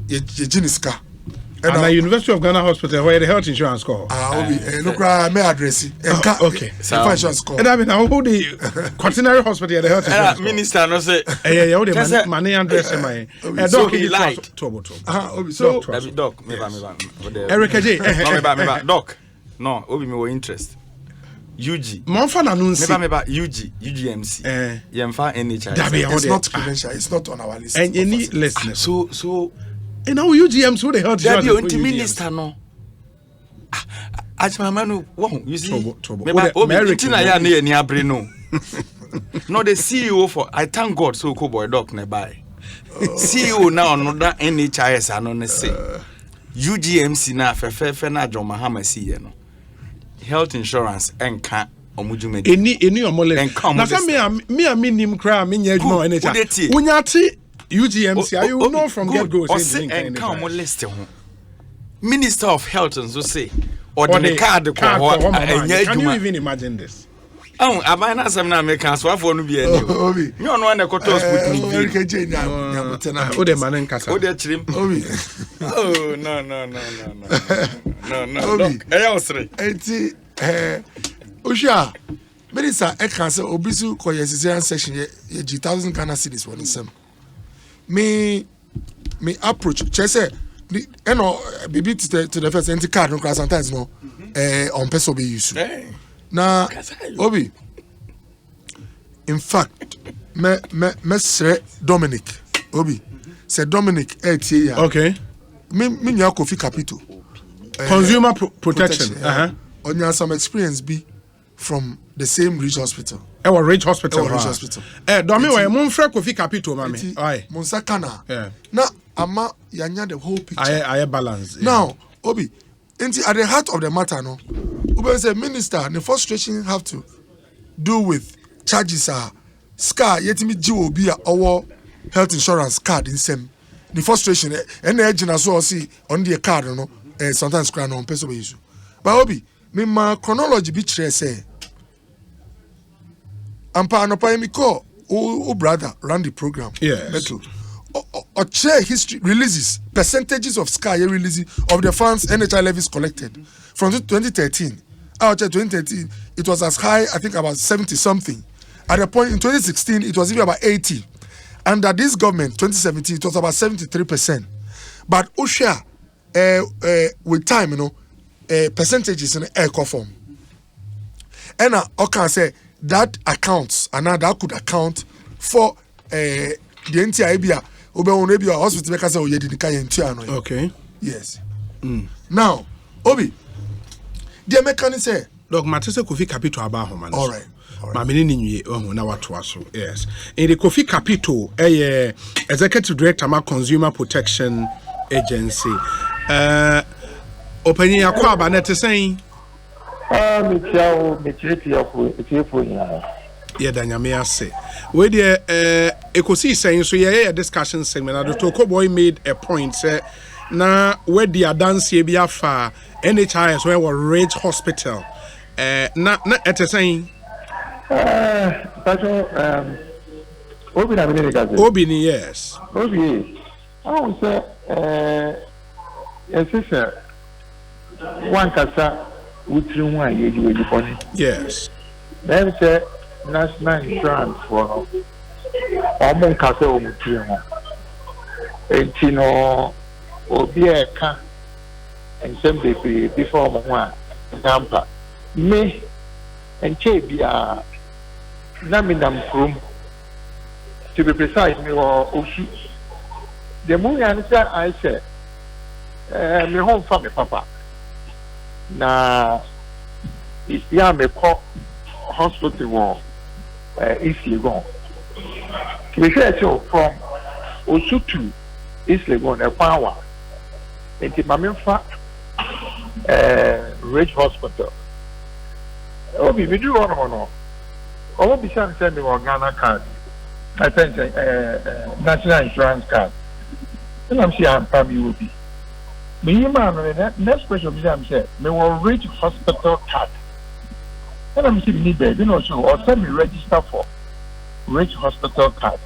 Jiniska. And the University of Ghana Hospital, where the health insurance call. Look, my address. Insurance call. And I mean, how the Quaternary Hospital, the health insurance Minister, no say. Money address in my. So he lied. So, Doc, Erica J. Doc. No, Obi me were interest. UG. Monfan announce. UGMC. Yemfa NHI. It's not credential. It's not on our list. And any listeners. So. And now UGMC who the health insurance. There be minister no. Ajmamanu, wow, you see. No, the CEO for I thank God so Cowboy Doc nearby. CEO now another NHIS and say UGMC na fe na John Mahama see no. Health insurance enka omujume. Any omole. Na say me nim kra me nya adwuma NHIS. Unyati UGMC, are you know from get go saying Minister of Health and so say or the card can you even imagine this? Oh, I might not some American so for no be any. You know one the hospital. Obi. Oh, no. Look, enti Osha, Minister, I can say Obisu Koyesian session ye 1,000 Ghana cedis for them. Me approach. Chese, baby to the first anti card no class sometimes no. On peso be used. Na Obi. In fact, me sre Dominic. Obi. Say Dominic Okay. Me nya Kofi Capital. Consumer protection. On your some experience be from the same Ridge Hospital. Ridge Hospital. Ridge Hospital. Domi wa Monfre Kofi Capital, mami. Aye. Monsakana. Yeah. Now, ama yanya the whole picture. I balance. Yeah. Now, Obi, at the heart of the matter, no. Obi say minister, the frustration have to do with charges are scar yetimi jiwo be our health insurance card in same. The frustration and the agent as well see on the card, no. Sometimes cry on person issue. But Obi, me ma chronology be say. Ampa anopa mi call o brother run the program. Yes. Metro. Or share history releases percentages of Sky releases of the funds NHI levies collected from 2013. Out 2013, it was as high, I think, about 70 something. At a point in 2016, it was even about 80. Under this government, 2017, it was about 73%. But Osha, with time, percentages in air form. And I can say that accounts, and now that could account for the entire hospital. Okay. Yes. Now, Obi, the mechanic say, Dog Matisse Kofi Capital about home. All right. Mamini ni na watu waso. Yes. In the Kofi Capital, Executive Director ma Consumer Protection Agency. Openi akwa ba net saying yeah, Danyame ase. We the Ekosiisen so yeah discussion segment. The Toko boy made a point say na where the dance be afa NHIS where was Ridge Hospital. Na at saying Obi ni yes. Obi. I would say yes sir. One kasa wutri one yeji poni. Yes. Then say national insurance for omo kasa omutri ho. Enti no obi eka ensem be before mo a example me enche bia na me nam from to be precise me or osu the moon answer I said me home for me papa na ya me call hospital wo if you go me say from osu to East Legon a power into Mamfa Ridge Hospital. Obi, we do one or no. All be sending me on Ghana card. I think national insurance card. And I'm sure I'm will be. Me man, next question I'm saying, me will Ridge Hospital card. And I'm saying me baby, or send me register for Ridge Hospital card.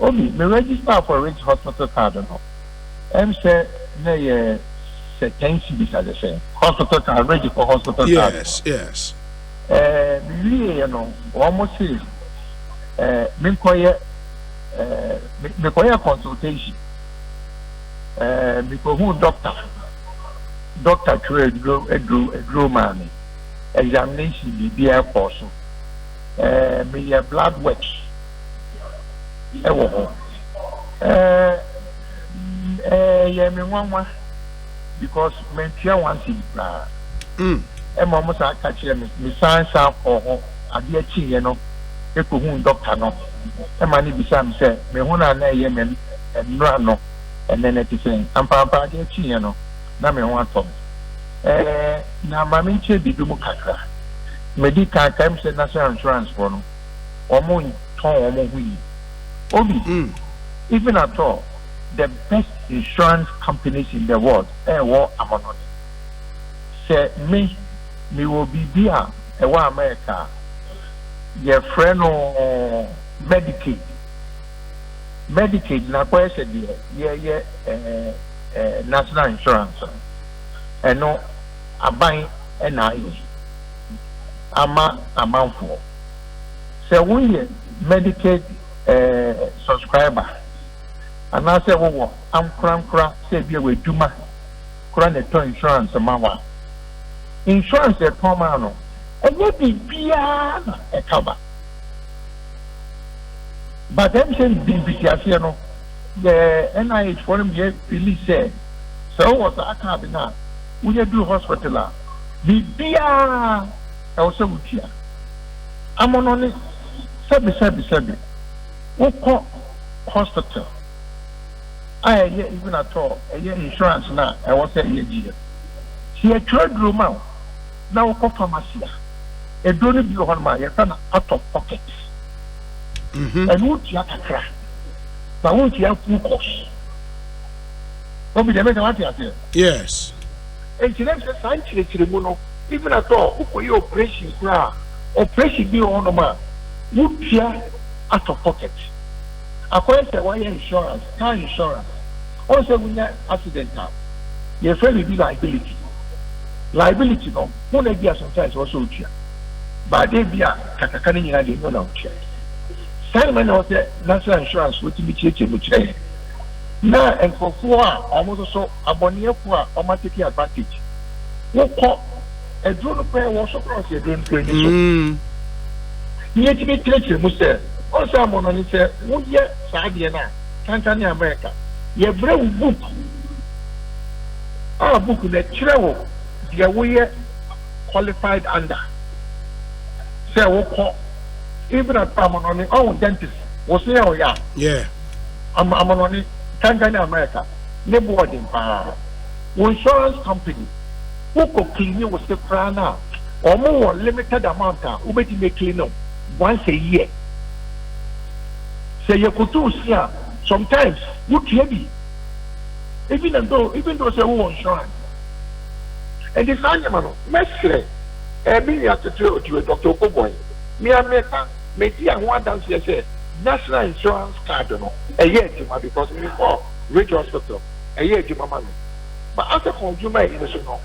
Obi, me register for Ridge Hospital card or no. I'm saying, no, hospital card, ready for hospital card. Yes, yes. You know, almost say, me consultation. Because who doctor to a grow man, examination be a person. Me a blood work. Yeah, me one because me tia one thing na. Mama sa catch me sign up for ade achi ye no e ko hu doctor no. Ma ni bisa me say me hu na na ye me nra no ene ne ti say ampa ade achi ye no na me hu atom. Na ma me che bibi mu kakra. Medical time say national insurance for no. Omo ton omo hu yi. Obi. Even at all the best insurance companies in the world war among them. Say me will be there America. Your friend or Medicaid na question yeah national insurance ɛno aban ɛna ayɛ ama amanfoɔ sɛ woyɛ Medicaid subscriber anaasɛ wowɔ amkorankora sɛ bia w'adwuma kora ne tɔ insurance ma wa insurance ɛtɔn ma no ɛnyɛ biribiara na ɛkaba but ɛm sɛ biribi aseɛ no the NIH forum yɛ release sɛ sɛ wowɔ saa card no a woyɛ du hospital a biribiara ɛwɔ sɛ wotua amono ne sɛbi wokɔ hospital a ɛyɛ even at all ɛyɛ insurance na ɛwɔ sɛ ɛyɛ gyeɛ si ɛtwerɛ duro ma wo na wokɔ pharmacy a ɛduro no bi wɔ hɔ no ma yɛfɛ no out of pocket ɛno wotua kakra na wontua full cost obi deɛ mɛka wate aseɛ yes enti na sɛ saa nkyerɛkyerɛ mu no even at all wokɔyɛ operation koraa operation bi wɔ hɔ no ma wotua out of pocket akɔyɛ sɛ wɔyɛ insurance car insurance ɔsɛ wonya accident a yɛfrɛ ne bi liability no mo na bi a sometimes wɔsɛ wotua baade bi a kakaka no nyinaa deɛ no na wotua saa ma na wɔsɛ national insurance wɔtumi kyerɛkyerɛ mu kyerɛ na nkurɔfoɔ a ɔmo nso so abɔneɛfoɔ a ɔma take advantage wokɔ aduro no pɛɛ wɔ so korɔ sɛ aduro no pɛɛ ni so yɛtumi kyerɛkyerɛ mu sɛ ɔsɛ amɔnɔ ne sɛ woyɛ saa deɛ no a kanka ne America yɛbrɛ wo book a book na kyerɛ wo deɛ woyɛ qualified under sɛ wokɔ even at amɔnɔ ne ɔwɔ dentist wɔ so yɛ ɔyɛ a amɔnɔ ne kanka ne America ne boarding paa wo insurance company wokɔ clean wo se koraa no a ɔmo wɔ limited amount a wobɛtumi clean no once a year. Say you could do here sometimes would be even though say who insurance. And this animal, Mestre, be at the to a Dr. Oboy. Me America, me dear one dance say national insurance card a year because we call Rich Hospital a year to my money. But as a consumer in the show,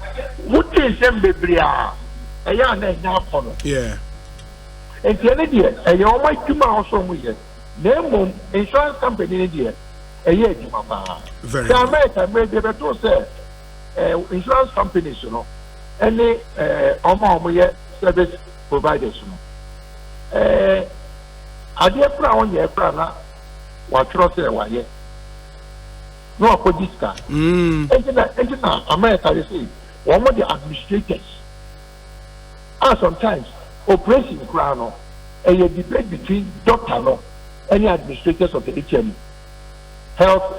what is them baby a young now corner? Yeah. And the idea, a young white two miles from we Name insurance company in India, a year to Mama. Very the America made the better say insurance companies, you know, any service providers, you know. I dear Brown, yeah, Brana, what you say, why, yeah. No, for this guy. America, you see, one of the administrators. And sometimes, operation crown, a debate between doctor, no. Any administrators of the HM health,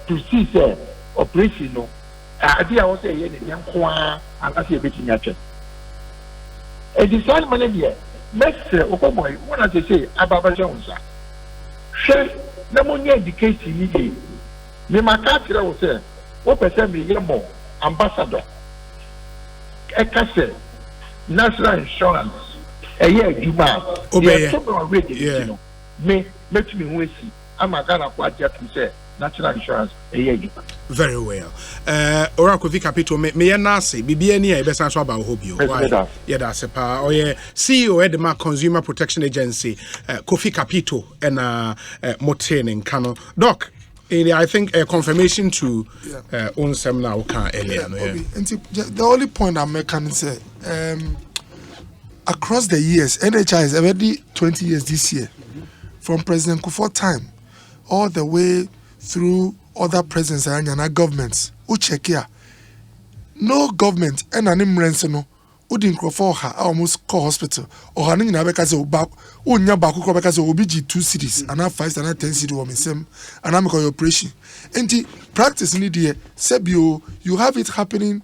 to see say operation no. I was say young and I say a bit in your chest. And the same money here, next Okoboy, what I say about Jones. Share no money education me. Me my country will say, what percent me more ambassador. Ekosiisen national insurance a year you me make me who see I'm a Ghana for just to say national insurance a year. Very well. Oracle Capital me nasi bibi ani e besan so aba hobi o. Yeah, that's a pa. Oh yeah, CEO Edema Consumer Protection Agency, Kofi Capital and Motraining Kano. Doc, I think a confirmation to own seminar earlier. The only point I'm making is across the years, NHI is already 20 years this year. From President Kufuor time, all the way through other presidents and governments, who check here. No government and an immense no, who didn't for her almost call hospital or her name because of back, who near Baku because of OBG 2 cities and 5 and 10 cities or same and I'm going operation. And the practice in the Sebio, you have it happening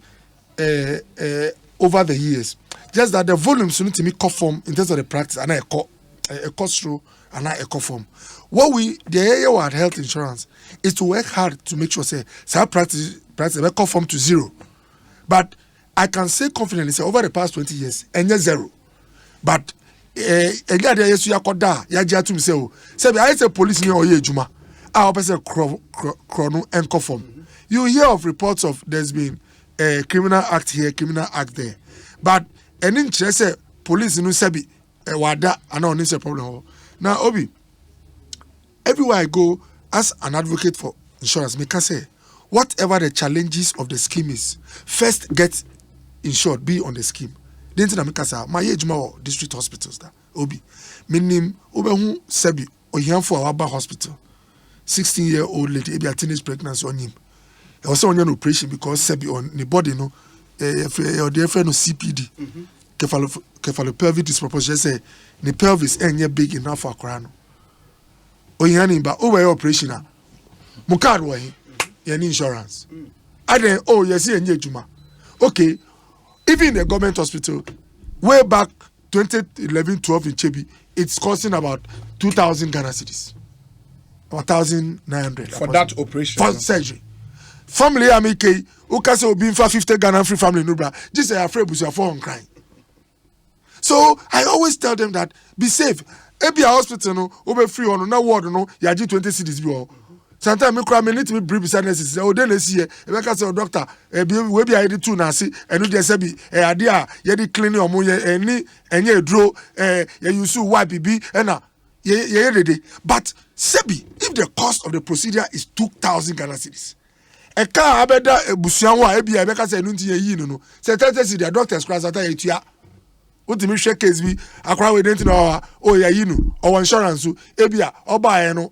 over the years. Just that the volumes need to be conform in terms of the practice and a cost through. And not eco-form. What the area of health insurance is to work hard to make sure say practice eco-form to zero. But I can say confidently say over the past 20 years, and zero. But yes, you are called da. Ya to me say, I say police near or ye juma. I person chrono eco-form. you hear of reports of there's been a criminal act here, criminal act there. But an interest police in Usabi, wada, I know it's a problem. Now, Obi, everywhere I go as an advocate for insurance, me can say, whatever the challenges of the scheme is, first get insured, be on the scheme. Then I make say, my age district hospitals that Obi, meaning Obehu Sebi or here for our hospital, 16-year-old lady, maybe a teenage pregnancy on him. Also on an operation because Sebi on the body no, or their friend of CPD, cephalopelvic disproportion say the pelvis ain't big enough for a crown. Or you but over operation, Mukad way, any insurance. I then yes, juma. Okay, even in the government hospital, way back 2011-12 in Chebi, it's costing about 2,000 Ghana cedis, 1,900 for that operation. For surgery. Family amike, ukase obi for 50 Ghana free family nubra. Just say afraid busu for on crying. So I always tell them that be safe. Ebi a hospital no, obe free on na ward no, yaji 20 cedis bi o. Sometimes me cry me need to be brief beside nurses. O dey na see e be ka say doctor, we be I dey 2 na see, enu dey say bi ade a ye dey clean omo ye eni enye edro ye use wipe bi na ye dey. But sebi if the cost of the procedure is 2,000 Ghana cedis. A car abeda ebusuanwa ebi e be ka say enu nti ye yi no. Say 30 cedis the doctors class ata ye tua. Ultimate share case bi akwa we didn't know ya yi no or insurance ebi a oba ye no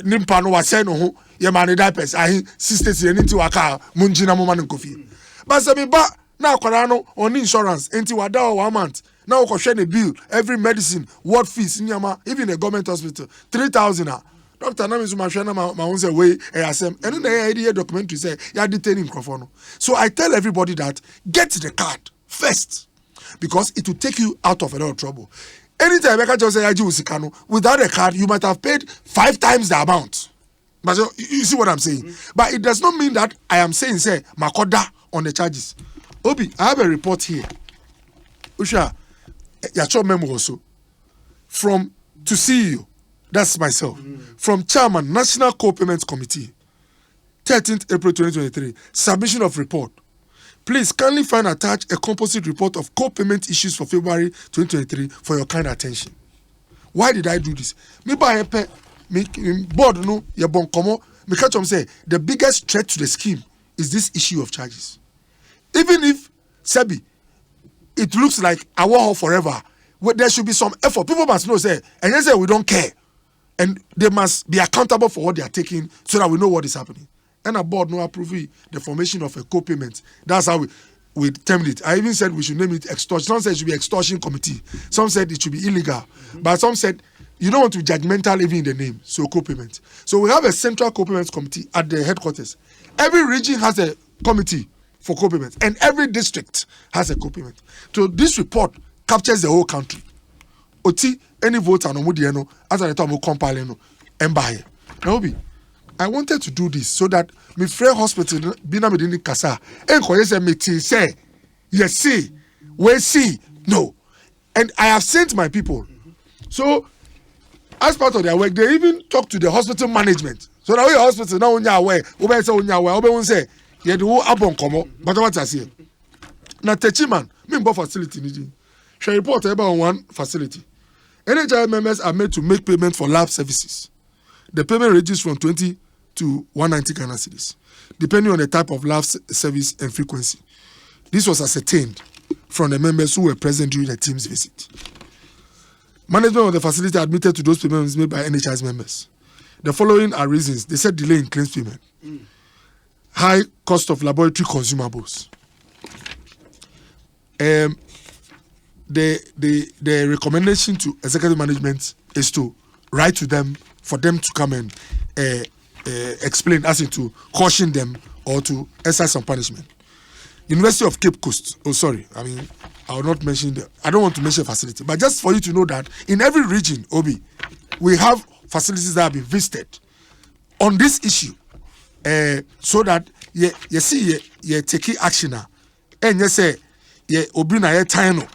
nimpa no wase no ho ye man diapers ahi 60 enti waka munjina mo man kofi but se me ba na akwara no on insurance enti wada o 1 month na wo hwe ne bill every medicine ward fees nyama even a government hospital 3,000 doctor na me so ma hwe na ma won say we asem eno na ye documentary say ya detaining crofo no. So I tell everybody that get the card first because it will take you out of a lot of trouble. Anytime I just say without a card, you might have paid 5 times the amount. But you see what I'm saying? Mm-hmm. But it does not mean that I am saying, say, Makoda on the charges. Obi, I have a report here. Usha, your memo also. From to CEO, that's myself. Mm-hmm. From Chairman, National Co-Payments Committee, 13th April 2023, submission of report. Please kindly find attached a composite report of co-payment issues for February 2023 for your kind attention. Why did I do this? Me buy me board no ye bon komo me catch say the biggest threat to the scheme is this issue of charges. Even if Sebi it looks like I want forever, there should be some effort. People must know say and they say we don't care, and they must be accountable for what they are taking so that we know what is happening. And a board no approve the formation of a co-payment. That's how we termed it. I even said we should name it extortion. Some said it should be extortion committee. Some said it should be illegal. Mm-hmm. But some said you don't want to be judgmental even in the name. So co-payment. So we have a central co-payments committee at the headquarters. Every region has a committee for co-payment. And every district has a co-payment. So this report captures the whole country. Oti, any voter no mudieno, as I thought we compile no, and buy. Now I wanted to do this so that my friend hospital bina me didn't kasa. Enko say me say yes see we see no, and I have sent my people. So as part of their work, they even talk to the hospital management. So now your hospital now onya aware, obe say onya aware, obe won say ye do abon komo. But what I say na techiman me mbo facility ni. She report about one facility. NHI members are made to make payment for lab services. The payment ranges from 20 to 190 Ghana cedis, depending on the type of lab service and frequency. This was ascertained from the members who were present during the team's visit. Management of the facility admitted to those payments made by NHI's members. The following are reasons. They said delay in claims payment, high cost of laboratory consumables. The recommendation to executive management is to write to them for them to come and explain, as in to caution them or to exercise some punishment. University of Cape Coast. Oh, sorry. I mean, I will not mention I don't want to mention facility, but just for you to know that in every region, Obi, we have facilities that have been visited on this issue, so that you see you take action now, and you say Obi na time no.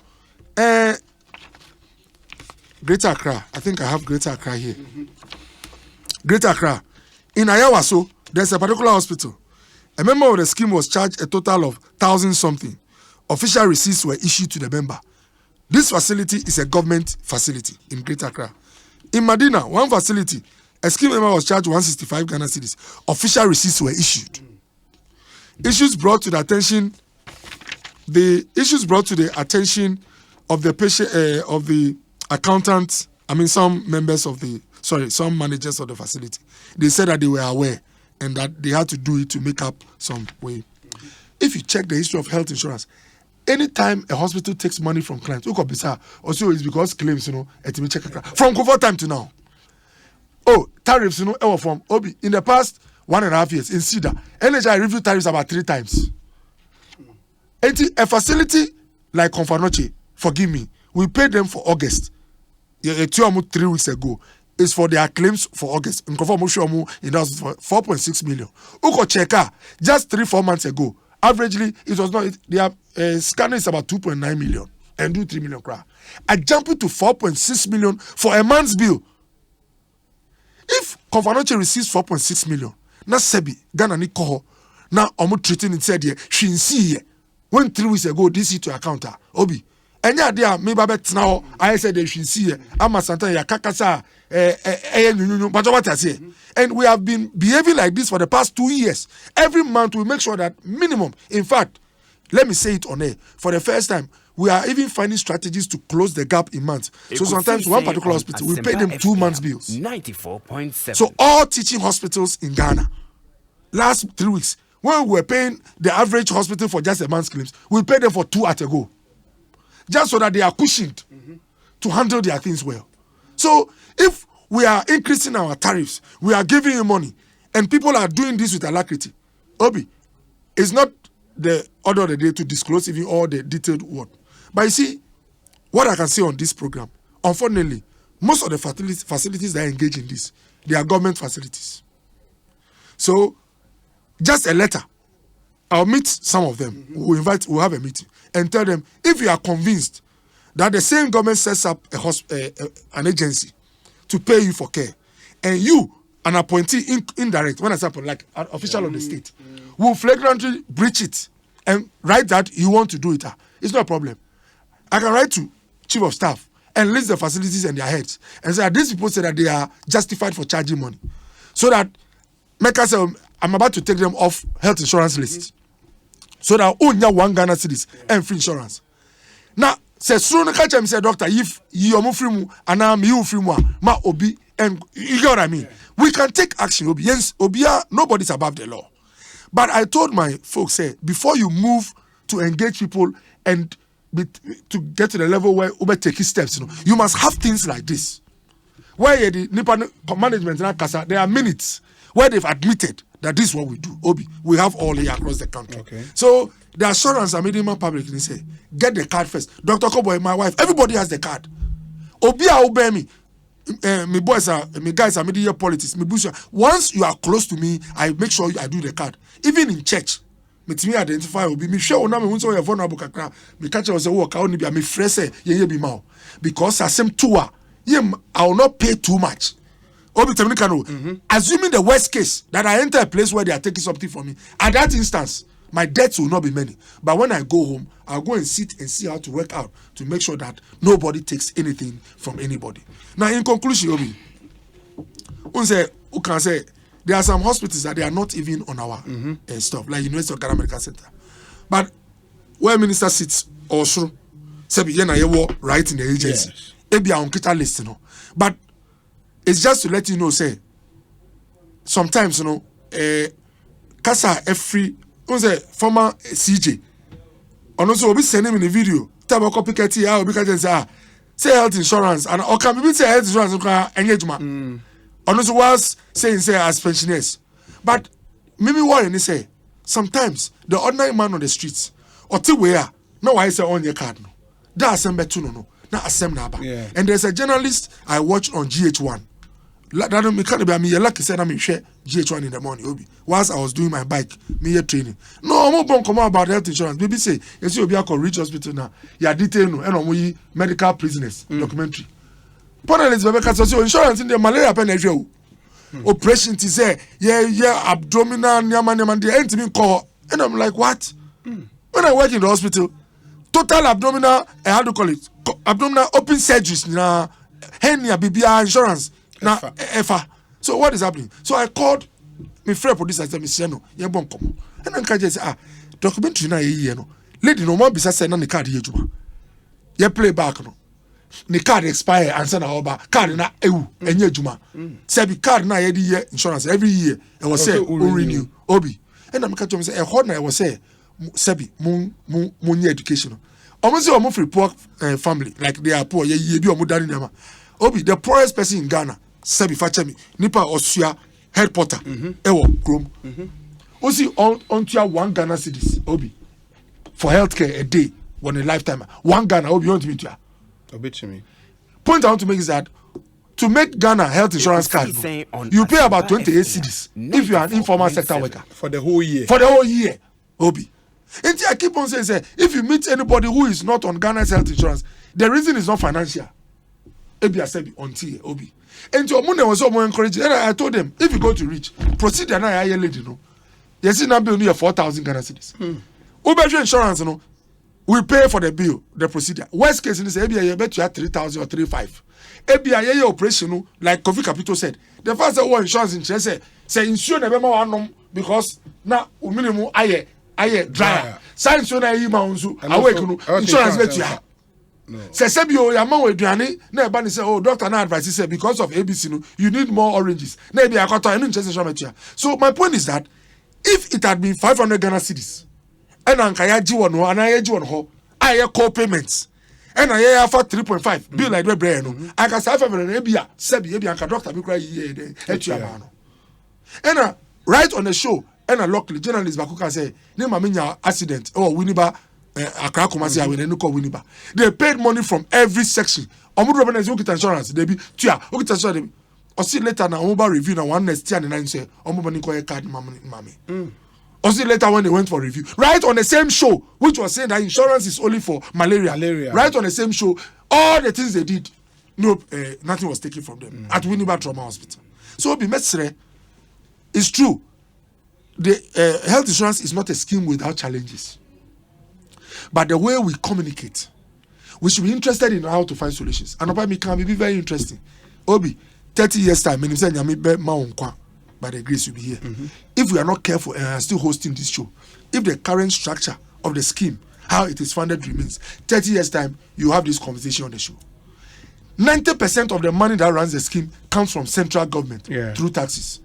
Greater Accra. I think I have Greater Accra here. Greater Accra. In Ayawaso, there's a particular hospital. A member of the scheme was charged a total of 1,000 something. Official receipts were issued to the member. This facility is a government facility in Greater Accra. In Medina, one facility, a scheme member was charged 165 Ghana cedis. Official receipts were issued. Issues brought to the attention of the patient, of the accountant. Some managers of the facility. They said that they were aware and that they had to do it to make up some way. If you check the history of health insurance, anytime a hospital takes money from clients, also it's because claims, from COVID time to now. Oh, tariffs, from Obi in the past 1.5 years in CEDA, NHI reviewed tariffs about 3 times. A facility like Confanoche, forgive me, we paid them for August. 3 weeks ago is for their claims for August. In for 4.6 million. Uko Cheka, just 3-4 months ago, averagely it was not. Their scanner is about 2.9 million and do 3 million cry. I jump it to 4.6 million for a month's bill. If Confanoche receives 4.6 million, na Sebi Ghana ni koho na omo treating it said here she see when 3 weeks ago this to account Obi. Enya dia me ba bet now I said they should see ama santa ya kakasa but what I say, and we have been behaving like this for the past 2 years. Every month we make sure that minimum, in fact, let me say it on air, for the first time we are even finding strategies to close the gap in months. So sometimes one particular hospital we pay them 2 months bills. 94.7. So all teaching hospitals in Ghana last 3 weeks, when we were paying the average hospital for just a month's claims, we pay them for 2 at a go. Just so that they are cushioned to handle their things well. So if we are increasing our tariffs, we are giving you money, and people are doing this with alacrity, Obi, it's not the order of the day to disclose even all the detailed word. But you see, what I can say on this program, unfortunately, most of the facilities that engage in this, they are government facilities. So, just a letter. I'll meet some of them. We'll have a meeting and tell them, if you are convinced that the same government sets up an agency to pay you for care, and you, an appointee indirect, when I say like an official of the state, will flagrantly breach it and write that you want to do it, it's not a problem. I can write to chief of staff and list the facilities and their heads and say that these people say that they are justified for charging money, so that make us say I'm about to take them off health insurance list. So that only 1 Ghana cedis and free insurance. Now, say soon the catch say doctor, if you are free mu and I'm you free mu ma obi, and you get what I mean. We can take action. Obi, yes, obia, nobody's above the law. But I told my folks, say before you move to engage people and to get to the level where Uber taking steps, you must have things like this. Where the Nippon management in Akasa, there are minutes where they've admitted that this is what we do. Obi, we have all here across the country. Okay. So the assurance I made in my public, they say, get the card first. Dr. Kobo and my wife, everybody has the card. Obi, I obey me. My boys are, my guys are media politics. Once you are close to me, I make sure I do the card. Even in church, me identify Obi. Me sure na me wunso your vulnerable kakra. Me catch us a work. I only be me frese ye be mau because I same tour. I will not pay too much. Assuming the worst case that I enter a place where they are taking something from me, at that instance, my debts will not be many. But when I go home, I'll go and sit and see how to work out to make sure that nobody takes anything from anybody. Now, in conclusion, Obi, who can say there are some hospitals that they are not even on our stuff, like University of Ghana Medical Center. But where minister sits also, say right in the agency, maybe on kita list, but it's just to let you know, say, sometimes, Kasa every former CJ, and also will be sending me the video, tell me copycat, I'll be catching say health insurance, and or can be say health insurance engagement. And also was saying say as pensioners. But maybe what you say, sometimes the ordinary man on the streets, or to where, no, I say on your card, no. That's a better no. Not a same number. And there's a journalist I watched on GH1. That me can't be me lucky said I'm share GH1 in the morning. Obi. Whilst I was doing my bike, me training. No, I'm not come about health insurance. Baby say, yes, you'll be a reach hospital now. Yeah, detail no, and we medical prisoners documentary. Pona is baby so insurance in the malaria pen operation to say, yeah, abdominal, and I'm like, what? When I work in the hospital, total abdominal, how do you call it? Abdominal open surgeries, hernia, BBI insurance, now, EFA. So what is happening? So I called my friend producer, said, Mr. No, you're bon come. And then I say, documentary na ye no. Lady no more bisa say na the card ye juma. Ye play back no. The card expire and send a card na ewu enye juma. Say be card na ye di year insurance every year. It was say renew obi. And I'm catch say e hot na I was say sebi mun education. Almost almost free poor family like they are poor ye bi omo dani nama. Obi the poorest person in Ghana sebi fache me nipa osua head porter ewo krom. Osi on to one Ghana cedis obi for healthcare a day on a lifetime. One Ghana obi want me to me. Point I want to make is that to make Ghana health insurance card, you pay about 28 cedis if you are an informal sector worker for the whole year. For the whole year, obi. And I keep on saying, if you meet anybody who is not on Ghana's health insurance, the reason is not financial. Ebi I said until obi. And to Omune was so more encouraging. And I told them, if you go to reach, procedure now I lady no. You see now bill near 4,000 Ghana cedis. Uber insurance no. We pay for the bill, the procedure. Worst case in this area, you bet you have 3,000 or 3,500. ABI operation, like Kofi Capito said, the first one insurance in Chelsea say insure never more because now minimum aye dryer. Sign so na yima unzu awake insurance bet you have. Say sebio ya man we duane na eba ni say oh doctor na advice say because of ABC no you need more oranges. Na be akwato enu Chelsea show bet you. So my point is that if it had been 500 Ghana cedis and ankaya ji won ho anaye ji won ho aye co-payments and aye for 3.5 bill like bread no aka say 500 ebia sebi ebia anka doctor be cry ye dey etu ama no and right on the show and locally journalist bakuka say ne ma menya accident or Winneba Accra Kumasi we no call Winneba they paid money from every section omudo be na say okita insurance they be tua okita insurance they be o see later na omuba review na one next year na say omuba ni call card mami or see later when they went for review, right on the same show, which was saying that insurance is only for malaria. Right on the same show, all the things they did, nothing was taken from them at Winneba Trauma Hospital. So, be mesre, it's true. The health insurance is not a scheme without challenges. But the way we communicate, we should be interested in how to find solutions. And about me can be very interesting. Obi, 30 years time, when you say by the grace will be here. If we are not careful and are still hosting this show, if the current structure of the scheme, how it is funded remains, 30 years time, you have this conversation on the show. 90% of the money that runs the scheme comes from central government through taxes.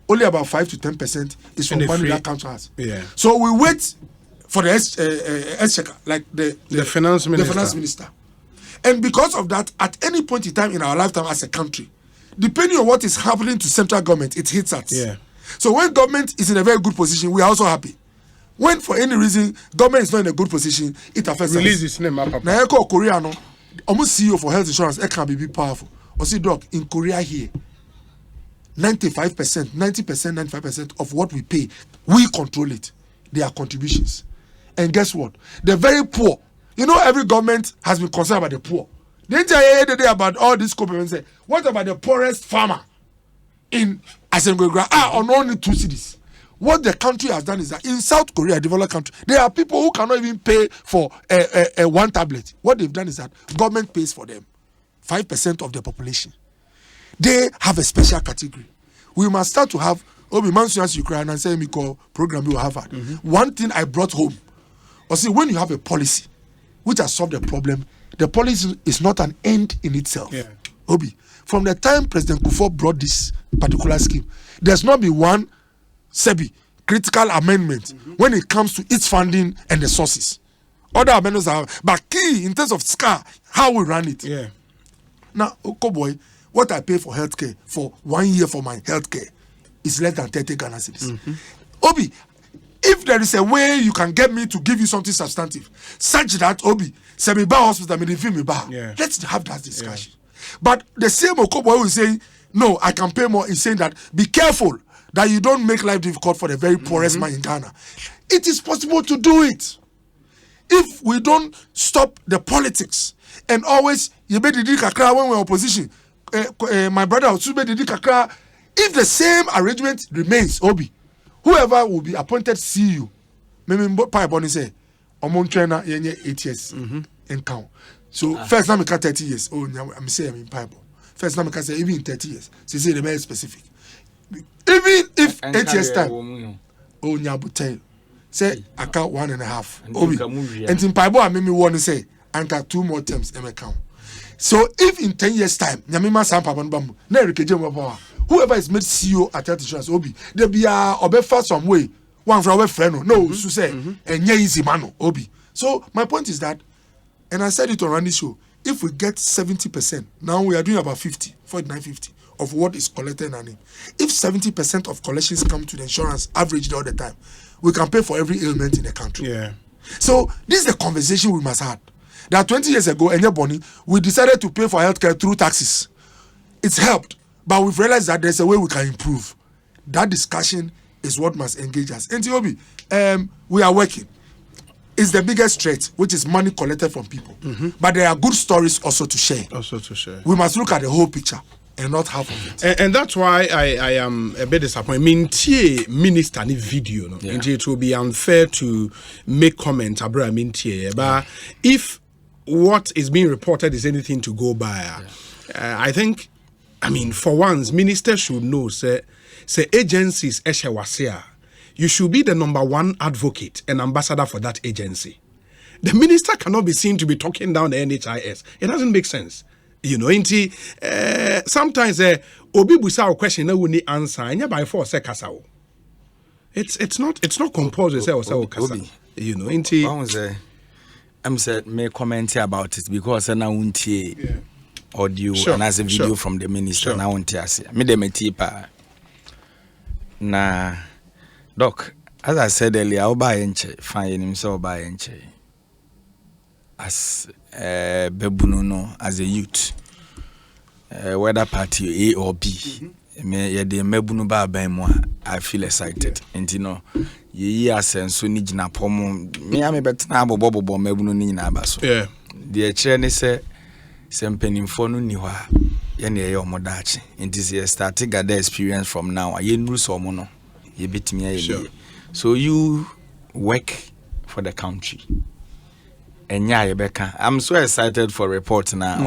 Only about 5 to 10% is from money that comes to us. So we wait for the exchequer, like the finance minister. The finance minister. And because of that, at any point in time in our lifetime as a country, depending on what is happening to central government, it hits us. So when government is in a very good position, we are also happy. When for any reason government is not in a good position, it affects Release us. His name, Papa. Now, Korea, no, almost CEO for health insurance, it can be powerful. Or see, doc, in Korea here, 95%, 90%, 95% of what we pay, we control it. They are contributions. And guess what? The very poor. You know, every government has been concerned about the poor. Didn't I hear the day about all these co-payments? What about the poorest farmer in Asengogra? On only 2 cities. What the country has done is that in South Korea, a developed country, there are people who cannot even pay for one tablet. What they've done is that government pays for them. 5% of the population. They have a special category. We must start to have Obi Mansuas Ukraine and say me call program you have had. One thing I brought home. Or see, when you have a policy which has solved the problem, the policy is not an end in itself. Obi, from the time President Kufuor brought this particular scheme, there's not been one critical amendment when it comes to its funding and the sources. Other amendments are, but key in terms of SCA, how we run it. Now, boy, what I pay for healthcare for 1 year for my healthcare is less than 30 Ghana cedis. Obi, if there is a way you can get me to give you something substantive, such that Obi, Semiba Hospital, let's have that discussion. But the same Okoboy who is saying, no, I can pay more, is saying that be careful that you don't make life difficult for the very poorest man in Ghana. It is possible to do it. If we don't stop the politics and always, you be the kakra when we're opposition, my brother, if the same arrangement remains, Obi, whoever will be appointed CEO, maybe Pipe say, Omon trainer, 8 years in count. So first time I 30 years. Oh, I'm saying I'm in Pipe. First time I say even 30 years. So say the very specific. Even if 8 years time, oh, Nyabutel say I count 1.5. Obi, and in Pipe, I maybe want to say, anchor 2 more terms in account. So if in 10 years time, Nyamima Sampa Bambu, whoever is made CEO at Health Insurance, Obi, there be a first some way. One from our friend, no, so say, and yeah, easy man, Obi. So my point is that, and I said it on Randy's show, if we get 70%, now we are doing about 49.50 of what is collected and if 70% of collections come to the insurance average all the time, we can pay for every ailment in the country. Yeah. So this is the conversation we must have. That 20 years ago, we decided to pay for healthcare through taxes. It's helped, but we've realized that there's a way we can improve. That discussion is what must engage us. And Obi, we are working. It's the biggest threat, which is money collected from people. But there are good stories also to share. We must look at the whole picture and not half of it. And that's why I am a bit disappointed. Mintie minister ni video, no? And it will be unfair to make comment about Mintie. But if what is being reported is anything to go by, I think, I mean, for once, ministers should know, say agencies, you should be the number one advocate and ambassador for that agency. The minister cannot be seen to be talking down the NHIS. It doesn't make sense. You know, sometimes obi busa question na woni answer anya by force kasao. It's not compulsory say kasa. You know, I'm said may comment about it because na untie audio and as a video from the minister na untie ase. Me dem tipa. Na doc, as I said earlier, oba yenche fine himself oba yenche. As bebuno no as a youth, whether party A or B, me the mebuno ba ben mo I feel excited. And you know, ye asenso ni gina pomo me am betina abobo mebuno ni nyina aba so. Yeah. The chere say sempenimfo no ni ho a ye na ye omodache. Nti say start gather experience from now. Ye nuru so mo no ye betimi aye. So you work for the country. I'm so excited for report now.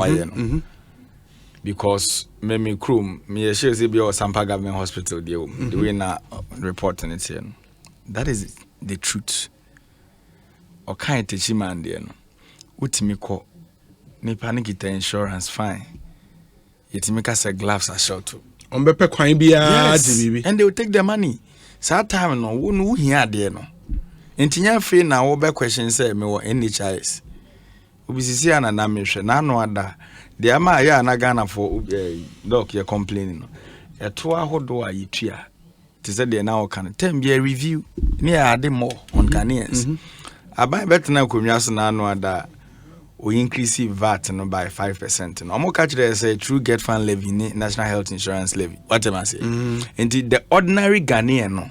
Because me crew me share say be Sampa government hospital the way na reporting it here. That is the truth. O kan techi man there no. Utimi ko ni panic insurance fine. Yetimi ka say gloves are short. On bepe kwan bia bibi. And they will take the money. So time no wo hia there no. Intinya fe na wo be question say me wo NHIS. Obisisi ana na mehwe na no ada. De ama ya na Ghana for doc you complaining no. Eto ahodo a yitua. Te say de na wo kan. Tem be review. Ne ade more on Ghanaians. Abai betna konwa so na no ada. We increase VAT no by 5%. No more catch there say true get fund levy, national health insurance levy. What am I say? And the ordinary Ghanaian no.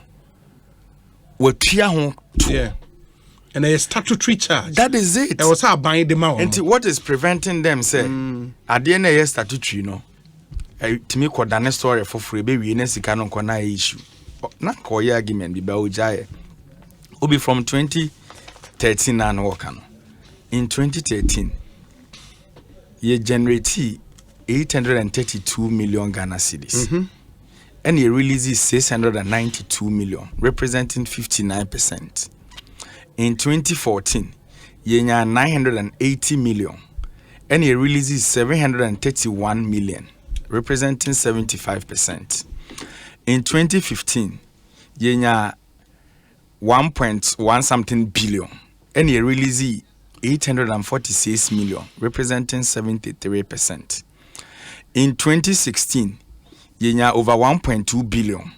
Yeah. And a statutory charge. That is it. I was buying them out. And what is preventing them say at the end of statutory no. To me ko dane story for free be we sika no ko na issue. Na ko ye argument be ojaye. Obi from 2013 and work no. In 2013 ye generate 832 million Ghana cedis. And he releases 692 million, representing 59%. In 2014, he had 980 million, and he releases 731 million, representing 75%. In 2015, he had 1.1 something billion, and he releases 846 million, representing 73%. In 2016, he had over 1.2 billion,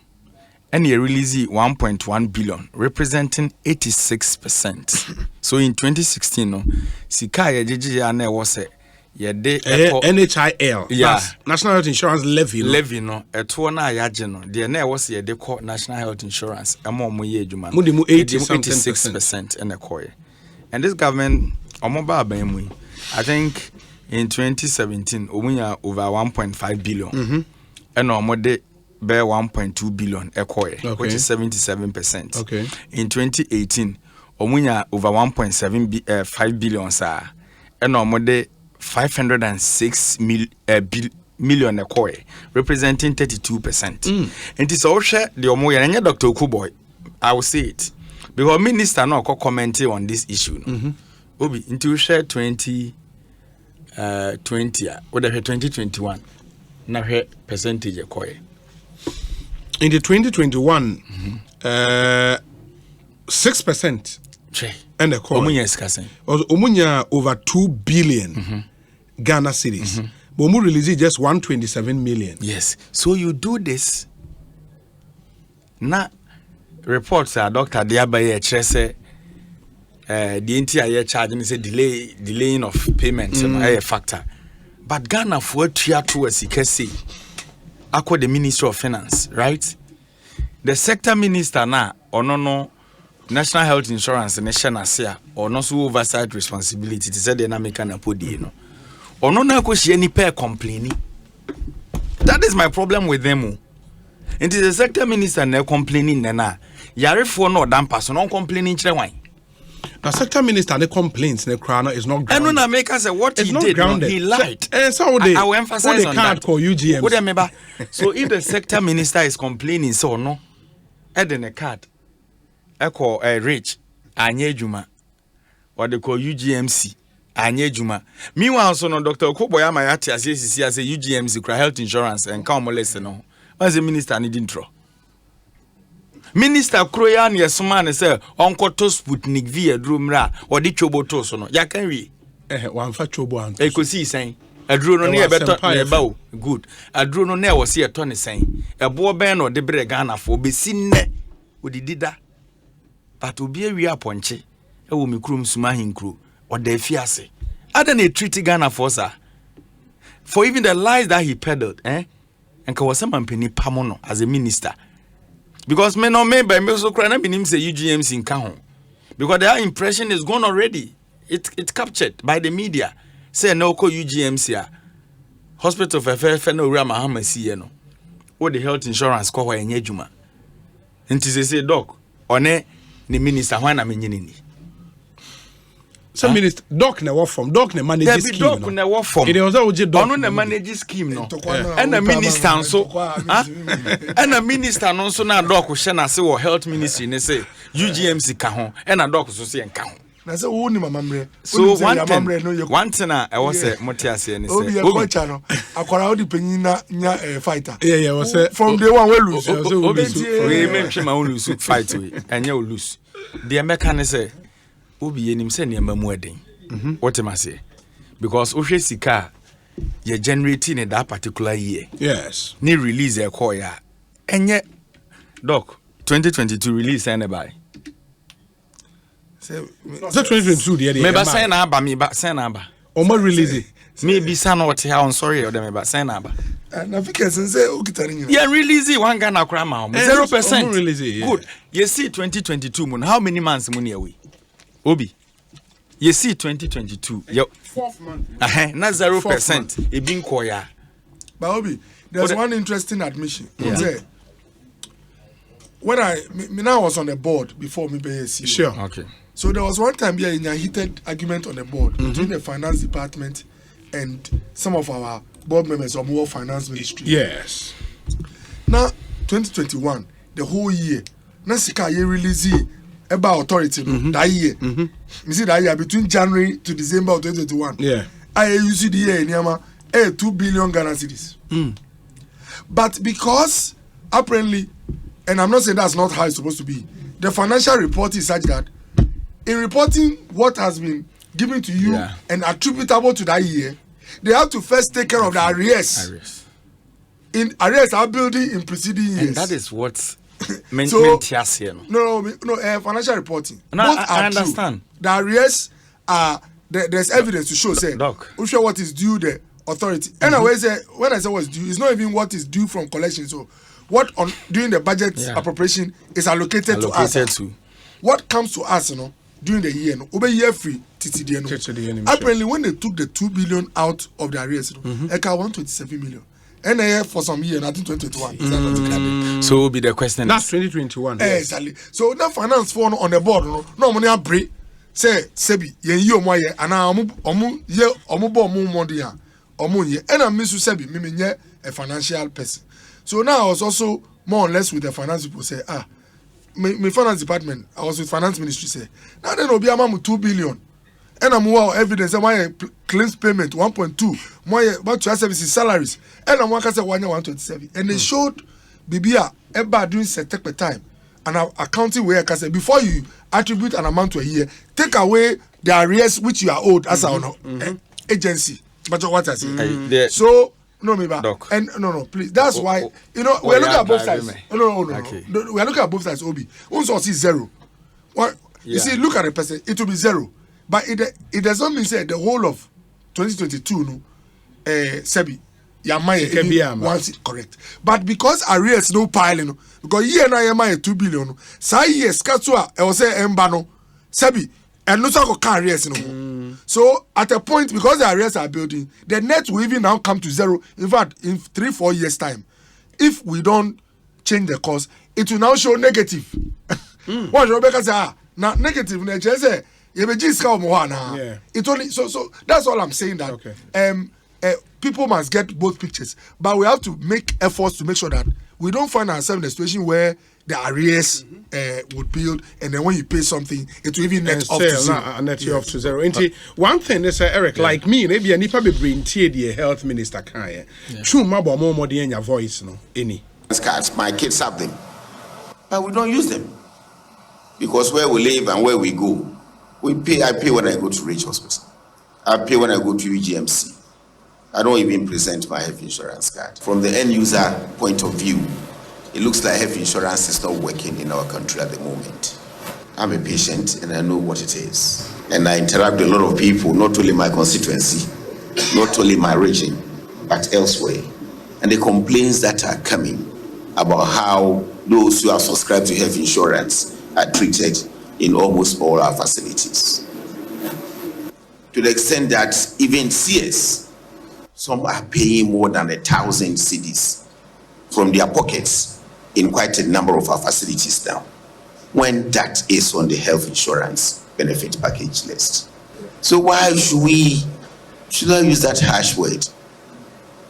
and he released 1.1 billion, representing 86%. So in 2016, no, Sika Yajiji was a NHIL, yeah, National Health Insurance levy. Levy no, a 2 na yajeno. The ne was a deco National Health Insurance. Amo muye juma. Mudimu 86% and a coy. And this government, Omoba Bemui, I think in 2017, we are over 1.5 billion. And no more bear 1.2 billion ekoye, which is 77%. Okay. In 2018, omunya over 1.5 billion sir, and omode 506 million ekoye, representing 32%. And it's all share the omoya and Dr. Okuboy. I will say it because minister no commenting on this issue. Obi into share 2020 what 2021 na percentage ekoye. In the 2021 6% and the call Omunya over 2 billion Ghana cedis. But we release just 127 million. Yes. So you do this. Na reports are Dr. Diabaye Chese the entire charge and say delaying of payments a factor. But Ghana for tier 2 as you can see. Akwa the Minister of Finance, right? The sector minister now or no National Health Insurance and National Sia or no so oversight responsibility to say the American apodi no. Or no na ko she any pair complaining. That is my problem with them. It is the sector minister na complaining na. Yare for no damn person on complaining chire wan. The sector minister the complaints the crown is not grounded. And no make us say what it's he not did. Grounded. He lied. So they, I will emphasize on that. Call UGM. So if the sector minister is complaining so no, then a card. I call a rich anye juma or they call UGMC anye juma. Meanwhile, so no Dr. Okuboy Amayati as a UGMC health insurance and come molest no. As a minister needing throw. Minister Kroyan Yasman say Uncle to Sputnik V drumra or the chobo to so no. Ya can we one for chobo and Ekosiisen a drone on near better bow. Good. A drone on there was here Tony saying a boy ben or the Bregana for be seen with the dida. But to be a real ponche, a woman crum sumahin crew or the fiase. I don't need treaty Ghana for sir. For even the lies that he peddled, and Kawasama Penny Pamono as a minister. Because men or men by me so crying, I've been him say UGMs in Kahon. Because their impression is gone already. It's captured by the media. Say no call UGMs here. Hospital for no Rama Hamasi, no. What the health insurance call her in Yejuma. And to say, doc, on the minister, when I'm in. Some minister doc na work from doc na manage scheme. Doc na work from. It was always doc. Ono na manage scheme no. And a minister so. And a minister no so na doc she na say wo health ministry ne say UGMC ka ho. And a doc so say nka ho. Na say wo ni mamamre. So one thing I was say motiase ne say. Obi e coach no. Akwara odi panyin na nya fighter. Yeah, was say from day one we lose. Obi we make sure ma lose fight we. Anya lose. The American ne say Obi enim se niyama mu eden. What am I say? Because ohwe sika ye generating in that particular year. Yes. Ni release e call ya. Enye doc 2022 release anybody. Say 2022 the me ba sign na ba me ba sign na ba. Omo release. Me bi sa na what I'm sorry or them ba sign na ba. Na fikes say o kitari nyina. Yeah, release one Ghana kra ma 0%. Release, yeah. Good. You see 2022 mun how many months mun away? Obi, you see 2022, your 4th month. Not 0%. It being koya. But Obi, there's one interesting admission. Yeah. When I was on the board before me be CEO. Sure. Okay. So there was one time here in a heated argument on the board between the finance department and some of our board members of more finance ministry. Yes. Now 2021, the whole year, Nasika ye release about authority that year. You see that year between January to December of 2021. Yeah. I use the year in Yama 2 billion Ghana cedis. But because apparently, and I'm not saying that's not how it's supposed to be, the financial report is such that in reporting what has been given to you and attributable to that year, they have to first take care of the arrears. In arrears are building in preceding years. And that is what financial reporting. No, I understand. True. The arrears are there's evidence to show. Say, we show what is due the authority. Anyway, when I say what's due, it's not even what is due from collection. So, what on during the budget appropriation is allocated to us. What comes to us, during the year, year free. Apparently, when they took the 2 billion out of the arrears, Eka 127 million. and for some years, I think 2021. Is that not So will be the question. That's 2021. Exactly. So now finance phone on the board, no money a break. Say Sebi, ye mo ye, and omu ye bo mu mondia, omu ye, and I miss you Sebi, me a financial person. So now I was also more or less with the finance people say, my finance department, I was with finance ministry say, now then obi amamu 2 billion. And I'm wow evidence why claims payment 1.2, why about to services salaries, and I'm working at 127. And they showed Bibia Eba doing set take the time. And accounting where I can say before you attribute an amount to a year, take away the arrears which you are owed as an agency. But what I say, so no, me back. And no, please. That's why we're looking at both sides. No. We're looking at both sides. Obi, also see zero. What you see? Look at the person. It will be zero, but it does not mean say the whole of 2022. No, Sebi. Once correct, but because arrears no piling, because year na yama 2 billion, say yes, Katua, I was say Mbano, Sebi, and no so arrears no. So at a point, because the arrears are building, the net will even now come to zero. In fact, in 3-4 years' time, if we don't change the course, it will now show negative. What Rebecca say? Now negative, say it only so that's all I'm saying that. Okay. People must get both pictures, but we have to make efforts to make sure that we don't find ourselves in a situation where the arrears would build, and then when you pay something, it will even net off to zero. Net you off to zero. One thing is, Eric, like me, maybe I need to bring the health minister. True, my more than your voice, no, any. Cards, my kids have them, but we don't use them because where we live and where we go, we pay. I pay when I go to Rich Hospital. I pay when I go to UGMC. I don't even present my health insurance card. From the end user point of view, it looks like health insurance is not working in our country at the moment. I'm a patient and I know what it is. And I interact with a lot of people, not only my constituency, not only my region, but elsewhere. And the complaints that are coming about how those who have subscribed to health insurance are treated in almost all our facilities. To the extent that even CS, some are paying more than 1,000 cedis from their pockets in quite a number of our facilities now, when that is on the health insurance benefit package list. So why should I use that harsh word,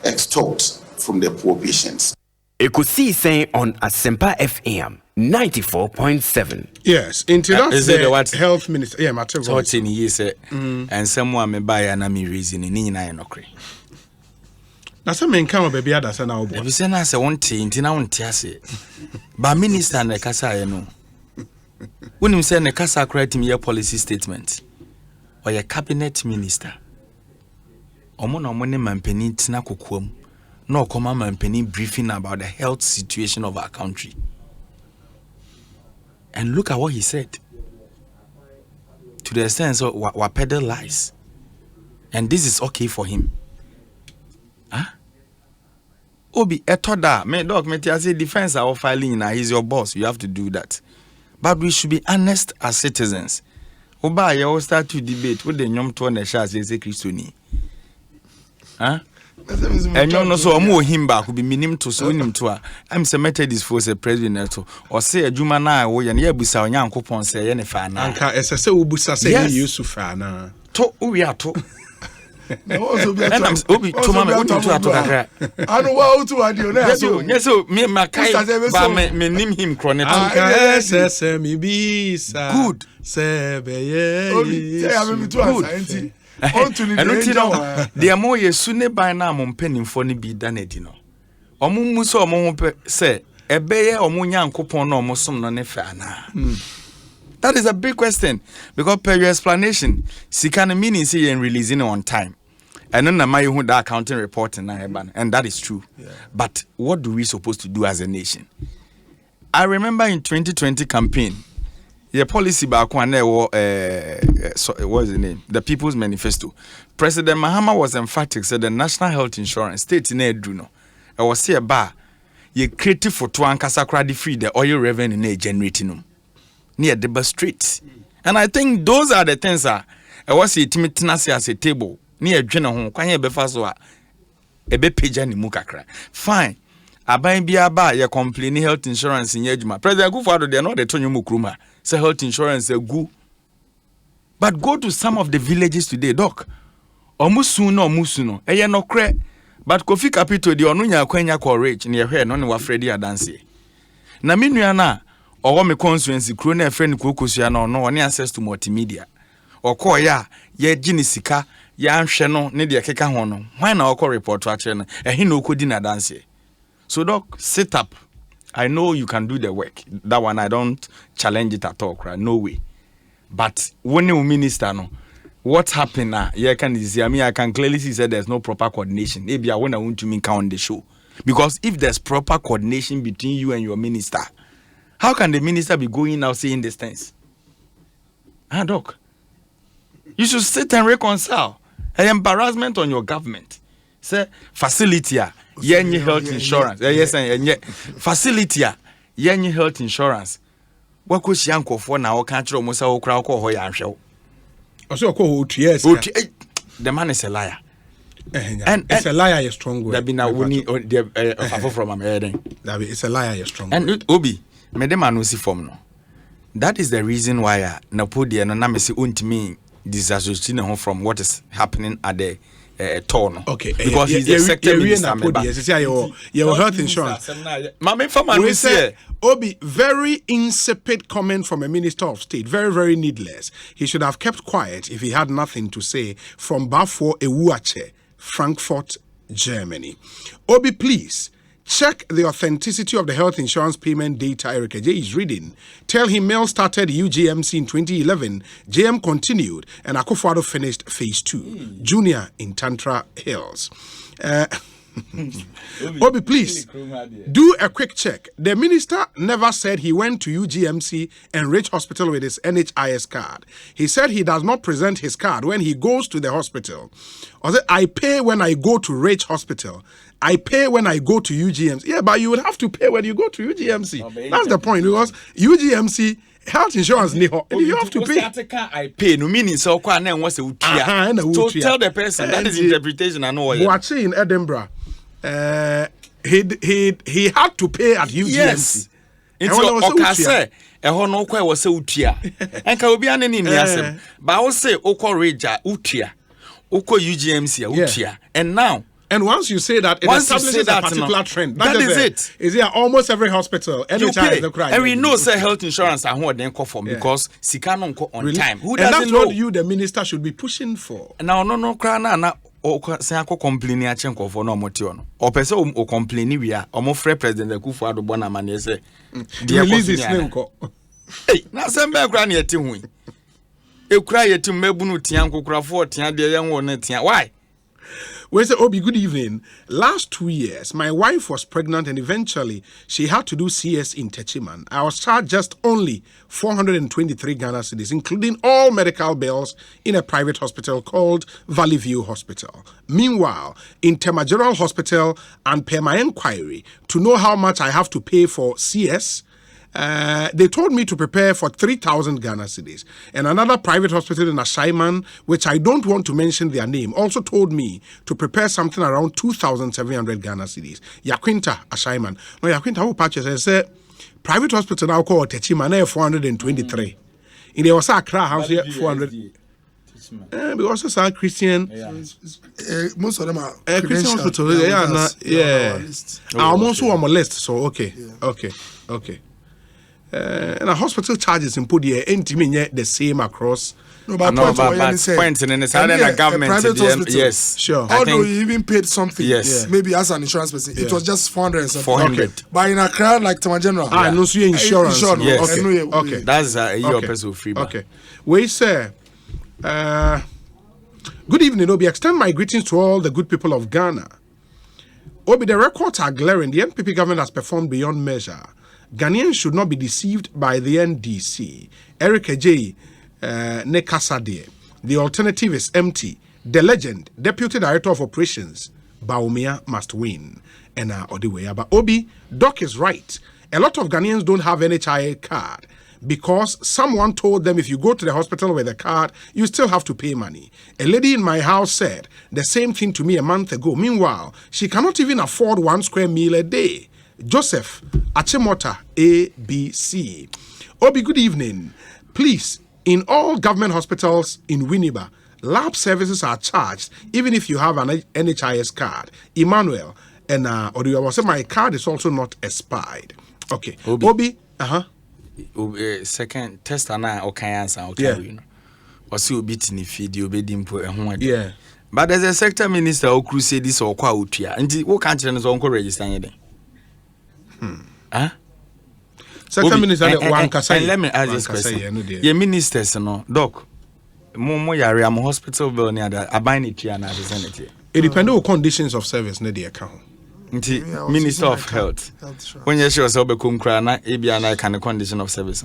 extort from the poor patients? Ekosiisen on Asempa FM 94.7. Yes, into that is it what health minister? Yeah, my so what's in years and someone may buy an army reason in Nina and Okre. That's a main camera baby. That's an album. If you send us a 1 tea, Tina won't tiase. But minister and the Casa, you know. When you send a Casa creating your policy statement or your cabinet minister, or money man penny Tina Kukum, no command man penny briefing about the health situation of our country. And look at what he said. To the extent of what peddle lies. And this is okay for him. Huh? Obi, etoda, me dog, me say defense our filing now. He's your boss. You have to do that. But we should be honest as citizens. Oba, you will start to debate with the nyom to the shas say Christoni. Huh? And you know so more him back will be minim to so him to. I'm submitted this for the president or say a juma na wo yan yebusa onyan kopon say ye ne fa na. Anka ese ubusa say you Yusufa na. To we are to. Also be and I'm Obi to mama we to kakra. Anu wa to adio na so. Yes so me makai ba me nim him chronic. Anka ese mi bisa. Good. Sebeye. Obi say am me to answer enti. The more ye sune by na mo mpanimfo ne bi da na di no. Omo mu so omo ho pe say ebeye omo nyankopon na omo som no ne fa na. That is a big question because per your explanation, Sikana meaning say you're releasing it on time. And then my who that accounting reporting and that is true. Yeah. But what do we supposed to do as a nation? I remember in 2020 campaign, the policy back when there was what is the name? The People's Manifesto. President Mahama was emphatic said the national health insurance state in Edruno. I was say bar you creative for to ankasa crowd free the oil revenue generating near the street. And I think those are the things I was it as a table near Jenna home, can you be fast? ebe peja ni mu kakra fine aban bia ba ye complain health insurance in yejuma president Akufo-Addo they not the tonyo mu kruma say health insurance gu but go to some of the villages today doc omusu no eye no kre but Kofi Capito de onu nya kwanya courage ne ye hwe no ne wa Freddy Adanse na menua na owo me constituency kro na friend kokosua no no one access to multimedia okoya ye gini sika ya nhwe no ne de keka ho no why na okọ report to actually no ehi na okodi na dance so doc sit up I know you can do the work that one I don't challenge it at all right? No way but when you minister no what happened now yeah can see I mean I can clearly see that there's no proper coordination maybe I want to count on the show because if there's proper coordination between you and your minister how can the minister be going out saying these things doc you should sit and reconcile an embarrassment on your government say facility yenye health insurance yes and facility yenye health insurance wako sianko for na o kan kire mo say o kra ko ho ya ahwe also ko yes the man is a liar and it's a liar is strong word that be now we need from America that be it's a liar is strong and obi me dem anu si form no that is the reason why na podi no na me say ontimi disassociate from what is happening at the town. Okay, because he's the sector minister. Yes, your health insurance. We say, Obi, very insipid comment from a minister of state. Very, very needless. He should have kept quiet if he had nothing to say. From Bafo Ewuache, Frankfurt, Germany. Obi, please. Check the authenticity of the health insurance payment data Eric J is reading. Tell him Mel started UGMC in 2011, JM continued, and Akufo-Addo finished phase 2. Junior in Tantra Hills. Obi, please, do a quick check. The minister never said he went to UGMC and Rich Hospital with his NHIS card. He said he does not present his card when he goes to the hospital. Or say, I pay when I go to Rich Hospital. I pay when I go to UGMC. Yeah, but you would have to pay when you go to UGMC. That's the point, because UGMC health insurance you have to pay. I pay no meaning so kwa na what's a utia. So tell the person that is interpretation I know. Boachi in Edinburgh, he had to pay at UGMC. Yes. Into okase eho no kwa was utia. Enka obi anani ni asem. But I will say okwa reja utia. Okwa UGMC utia. And now and once you say that, it establishes a particular trend. That is it. Is here almost every hospital. You pay. And we know say health insurance are what they call for because sika no on time. Who doesn't that's know? What you, the minister, should be pushing for. Now, no, na say I complaining a chenko for no motion. Or person o complaining we are almost free president Akufo-Addo bona man say. Release his name ko. Hey, na sembe kra na yeti hu. E kra yeti mabunu tian kokra tian de yan won tian. Why? We say, Obi, good evening. Last 2 years, my wife was pregnant and eventually she had to do CS in Techiman. I was charged just only 423 Ghana cedis, including all medical bills in a private hospital called Valley View Hospital. Meanwhile, in Tema General Hospital and per my inquiry to know how much I have to pay for CS, they told me to prepare for 3,000 Ghana cedis. And another private hospital in Ashaiman, which I don't want to mention their name, also told me to prepare something around 2,700 Ghana cedis. Yakwinta, Ashaiman. No, Yakwinta, who patches and said, private hospital now called Techiman, 423. In the Osaka house here, 400. Because it's a Christian. Most of them are Christian hospital. Yeah. I'm also on my list, so okay. And a hospital charges in Podia ain't the same across. No, but point in the government. Yes, sure. Although you even paid something, yes, maybe as an insurance person, it was just 400. 400. Okay. But in a crowd like Tema General, no, so insurance. Yes. Okay. That's your person free. Okay. We say, good evening, Obi. Extend my greetings to all the good people of Ghana. Obi, the records are glaring. The NPP government has performed beyond measure. Ghanaians should not be deceived by the NDC. Eric J. Nekasade. The alternative is empty. The legend, Deputy Director of Operations, Baumia must win. And Odiweya. But Obi, Doc is right. A lot of Ghanaians don't have NHIA card. because someone told them if you go to the hospital with a card, you still have to pay money. A lady in my house said the same thing to me a month ago. Meanwhile, she cannot even afford 1 square meal a day. Joseph Achimota, ABC. Obi, good evening. Please, in all government hospitals in Winneba, lab services are charged even if you have an NHIS card. Emmanuel, and Odu, I was saying my card is also not expired. Okay. Obi, second test ana okay answer okay you know. Was you beating if you be dimpo ehun ade. Yeah. But there's a sector minister who crusade this or kwa utua. Nti wo kan kire no so onko register yede. Sector minister one kasa. Let me ask this question. Your ministers no doc. Mo yare am hospital bill near that aban it na representative. It depends on conditions of service na the account. Nti Minister of Health. When you show yourself become crana ebia na kind of condition of service.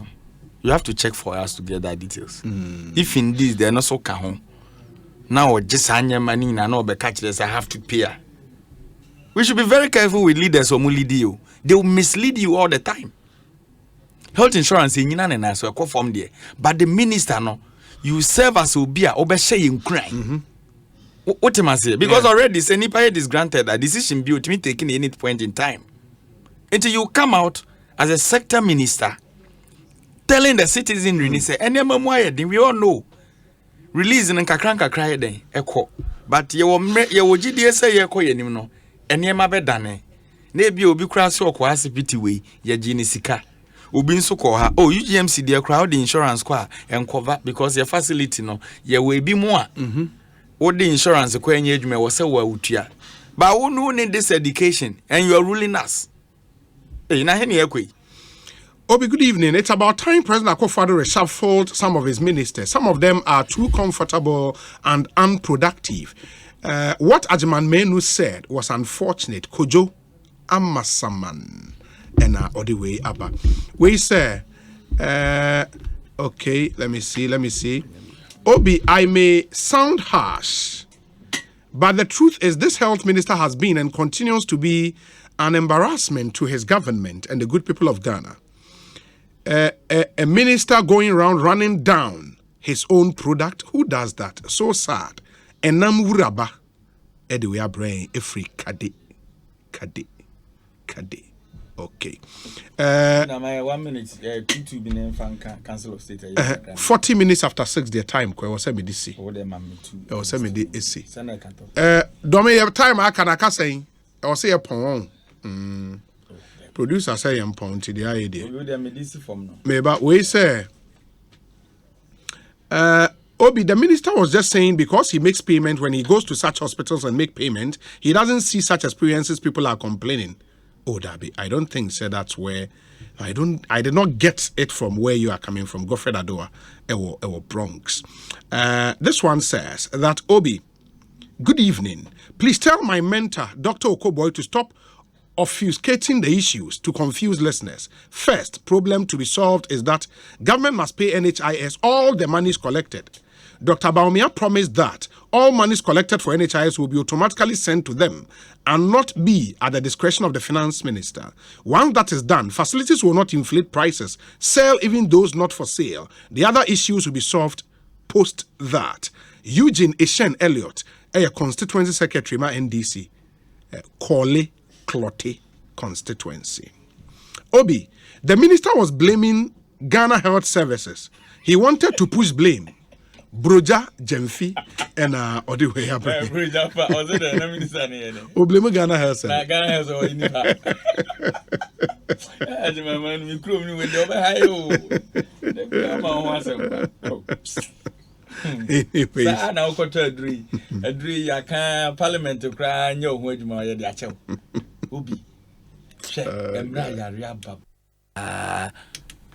You have to check for us to get that details. If indeed they are not so kahon. Now just anya money na no be catch this I have to pay. We should be very careful with leaders who lead you. They will mislead you all the time. Health insurance in na so ko form there. But the minister no you serve as obia obehye yin kran. What am I saying? Because already say nipa is granted a decision be to be taken at any point in time. Until you come out as a sector minister telling the citizenry say any we all know releasing nkakranka cry den ekọ but ye wo gidie say ye kọ yenim no enema be dane na ebi obi kura se okọ asipiti we ye gi ni sika obi nso kọ ha UGMC dey crowd insurance kwa encover because your facility no ye we bi mu a what the insurance kwa enye adwuma wo se wa utua but who no need this education and you are ruling us na he ne ekwe. Obi, good evening. It's about time President Akufo-Addo reshuffled some of his ministers. Some of them are too comfortable and unproductive. What Ajiman Menu said was unfortunate. Kojo Amasaman. And all the way up. We say, okay, let me see. Obi, I may sound harsh, but the truth is this health minister has been and continues to be an embarrassment to his government and the good people of Ghana. A minister going around running down his own product. Who does that? So sad. Enam wuraba. Anyway, our brain every kade. Okay. Now my 1 minute. 2 be cancel of state. 40 minutes after 6 their time. I was saying this. Oh, them me too. I was saying this. Don't have time. I can say. I was say upon. Producer say I'm pointing the idea. Maybe we say Obi, the minister was just saying because he makes payment when he goes to such hospitals and make payment, he doesn't see such experiences. People are complaining. Oh, Dabi, I don't think so. That's where I did not get it from where you are coming from. Godfred Adoa, Ewo Bronx. This one says that Obi, good evening. Please tell my mentor, Dr. Okoboy, to stop obfuscating the issues to confuse listeners. First problem to be solved is that government must pay NHIS all the monies collected. Dr. Baumia promised that all monies collected for NHIS will be automatically sent to them and not be at the discretion of the finance minister. Once that is done, facilities will not inflate prices, sell even those not for sale. The other issues will be solved post that. Eugene Eshen Elliott, a constituency secretary, ma NDC, Kole Clotte constituency. Obi, the minister was blaming Ghana Health Services. He wanted to push blame. Broja Jemfi and Odiwe Abraham. Broja, was it the minister? Oh, blame Ghana Health Services. Ghana Health Services. As my man, we crew me with the Anyways, now got a dream. I can't parliament to cry. No, where you are, the actual. Ubi.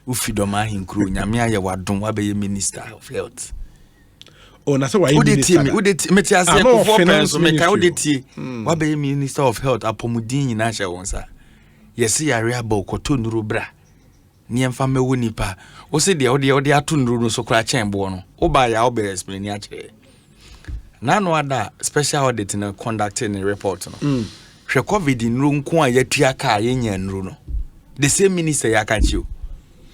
Ufidoma in crew, Yamia, Wadum, Wabe Minister of Health. Oh, that's why you did Metias, finance, Wabe Minister of Health, Apomudin in Asha Wonsa. Yes, see, I reabo Cotun Rubra. Niam Fame Wunipa. O say the audio atun no so cra chambono. O ba ya obe explain ya che. Na no ada special audit na conducting a report no. Hwe COVID nru nko a yatua ka yenya nru no. The same minister ya ka chiu.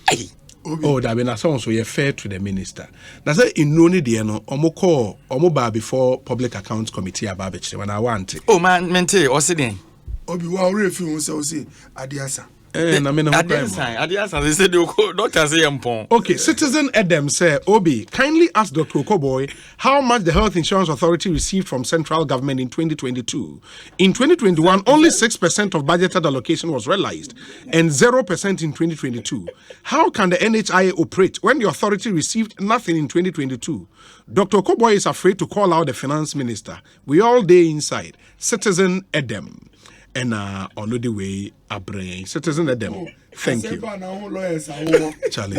Ai. Oh, that been so you fair to the minister. Now say in no need no omo ba before public accounts committee about it when I want it. Oh man, mente o se den. Obi wa refi won say adiasa. Na me no Adiasa they said doctor say empon. Okay, Citizen Adam say, Obi, kindly ask Dr. Okoboy how much the Health Insurance Authority received from central government in 2022. In 2021, only 6% of budgeted allocation was realized and 0% in 2022. How can the NHIA operate when the authority received nothing in 2022? Dr. Okoboy is afraid to call out the finance minister. We all day inside. Citizen Adam. And on the way, a brain Citizen Adam. Thank you. Charlie.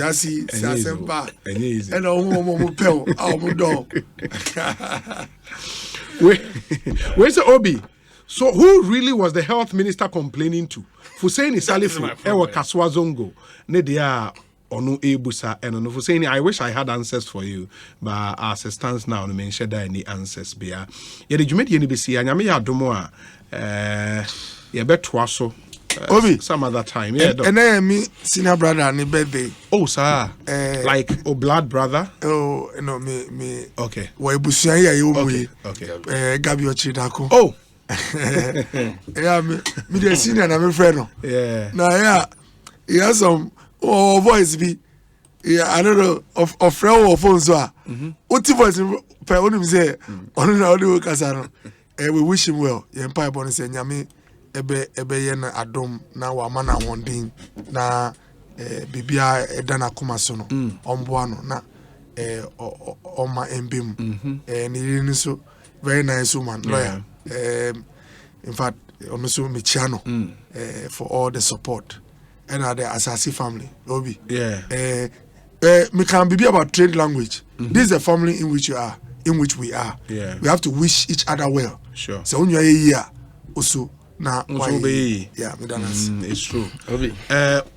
Where's the Obi? So who really was the health minister complaining to? Hussein Salifu, Ewa Kaswazongo, Nedia Onu Ebusa, and on Hussein. I wish I had answers for you, but as it stands now, no mention any answers. Bia, yeah, did you make any BC? And I may Domoa. Yeah, bet twaso. Obi, some other time. Yeah, and then me senior brother on the birthday. Oh, sir. Like blood brother. Oh, no, me. Okay. Why busia ya you okay. Gabi Ochidako. Oh. Yeah, me the senior na me friend. Yeah. Now yeah, he has some voice be. Yeah, I don't know of friend or phone so. What voice per onim say on na only kasano. We wish him well. Ye empire born say nyame ebe ye na adom na wa ma na wondin na bibia edana kuma so no omboa no na oma embem ni so very nice woman lawyer. In fact also Michiano for all the support and the Asasi family Obi. Yeah. Me can be about trade language. This is the family in which you are, in which we are. Yeah. We have to wish each other well. Sure. So when you are here, also now yeah, it's true. Obi.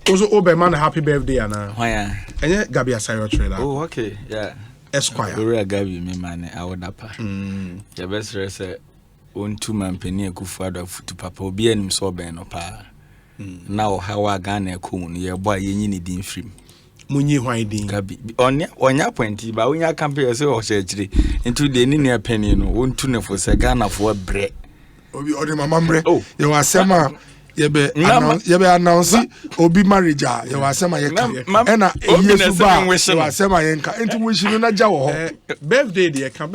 Also Obe man happy birthday Anna. Why? And Gabi Asayo trailer. Oh, okay. Yeah. Esquire. Gloria Gabi me man I would up. Your best say on 2 man penny Kufuado to Papa Obi and so ben or pa. Now how I Ghana coon, your boy ye need in free. Munyi Whiting. Gabi on your point, but when you compare so surgery into the near penny, no one tuna for Sagana for bread. Obi odi mamambre. You are sema yebe announce obi marriage a you are sema yeka. Ena yesu ba you are sema yenka. Enti wish no na ja wo ho. Birthday dey can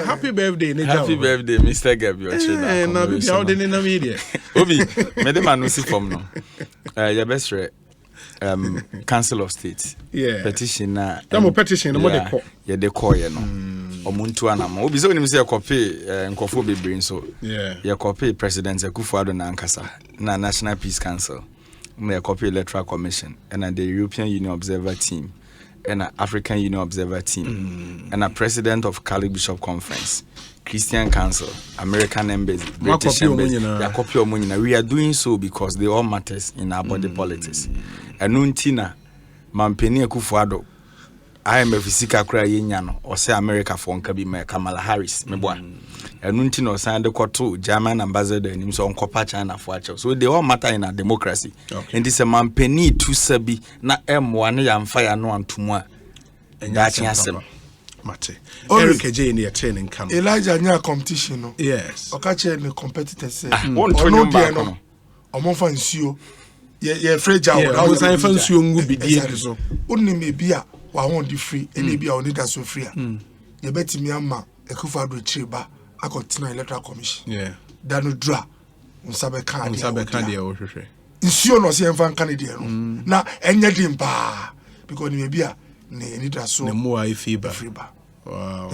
happy birthday ne ja. Happy birthday Mr. Gabi Ochida. Na bi how dey na media. Obi me dey man no see from no. Your best Council of State. Yeah. Petition na. That petition no dey call. Yeah, dey call you no. Omuntu anama. Obi so nim say copy nkofo bebre so. Yeah. Yeah, copy President Akufo-Addo na nkasa na National Peace Council. Me copy Electoral Commission and the European Union Observer Team and African Union Observer Team and a President of Catholic Bishop Conference, Christian Council, American Embassy, British Embassy. Yeah, copy omunina. We are doing so because they all matters in our body politics. And nuntina Mampeni Akufo-Addo IMF sika kura yenya no or say America for nka bi me Kamala Harris me boa enu nti no san de koto German ambassador nim so nkopa China for acho so they all matter in a democracy and this a mampeni to sabi na M1 ne yamfa ya no antomu a enya chiasem mate Eric J in the training camp Elijah nya competition no yes okache ne competitors say one twenty back no omonfa nsuo ye fragile o san fa nsuo ngu bidie so onni me bia wa won di free eni bia oni da so free a ye betimi ama Akufo-Addo chiriba akontina Electoral Commission yeah danu dra unsabe kan dia o hwehwe nsuo no se emfa kan dia no na enya dimpa because ni me bia ne eni da so ne mo ai fiba wow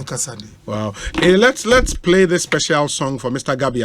wow hey, let's play this special song for Mr. Gabi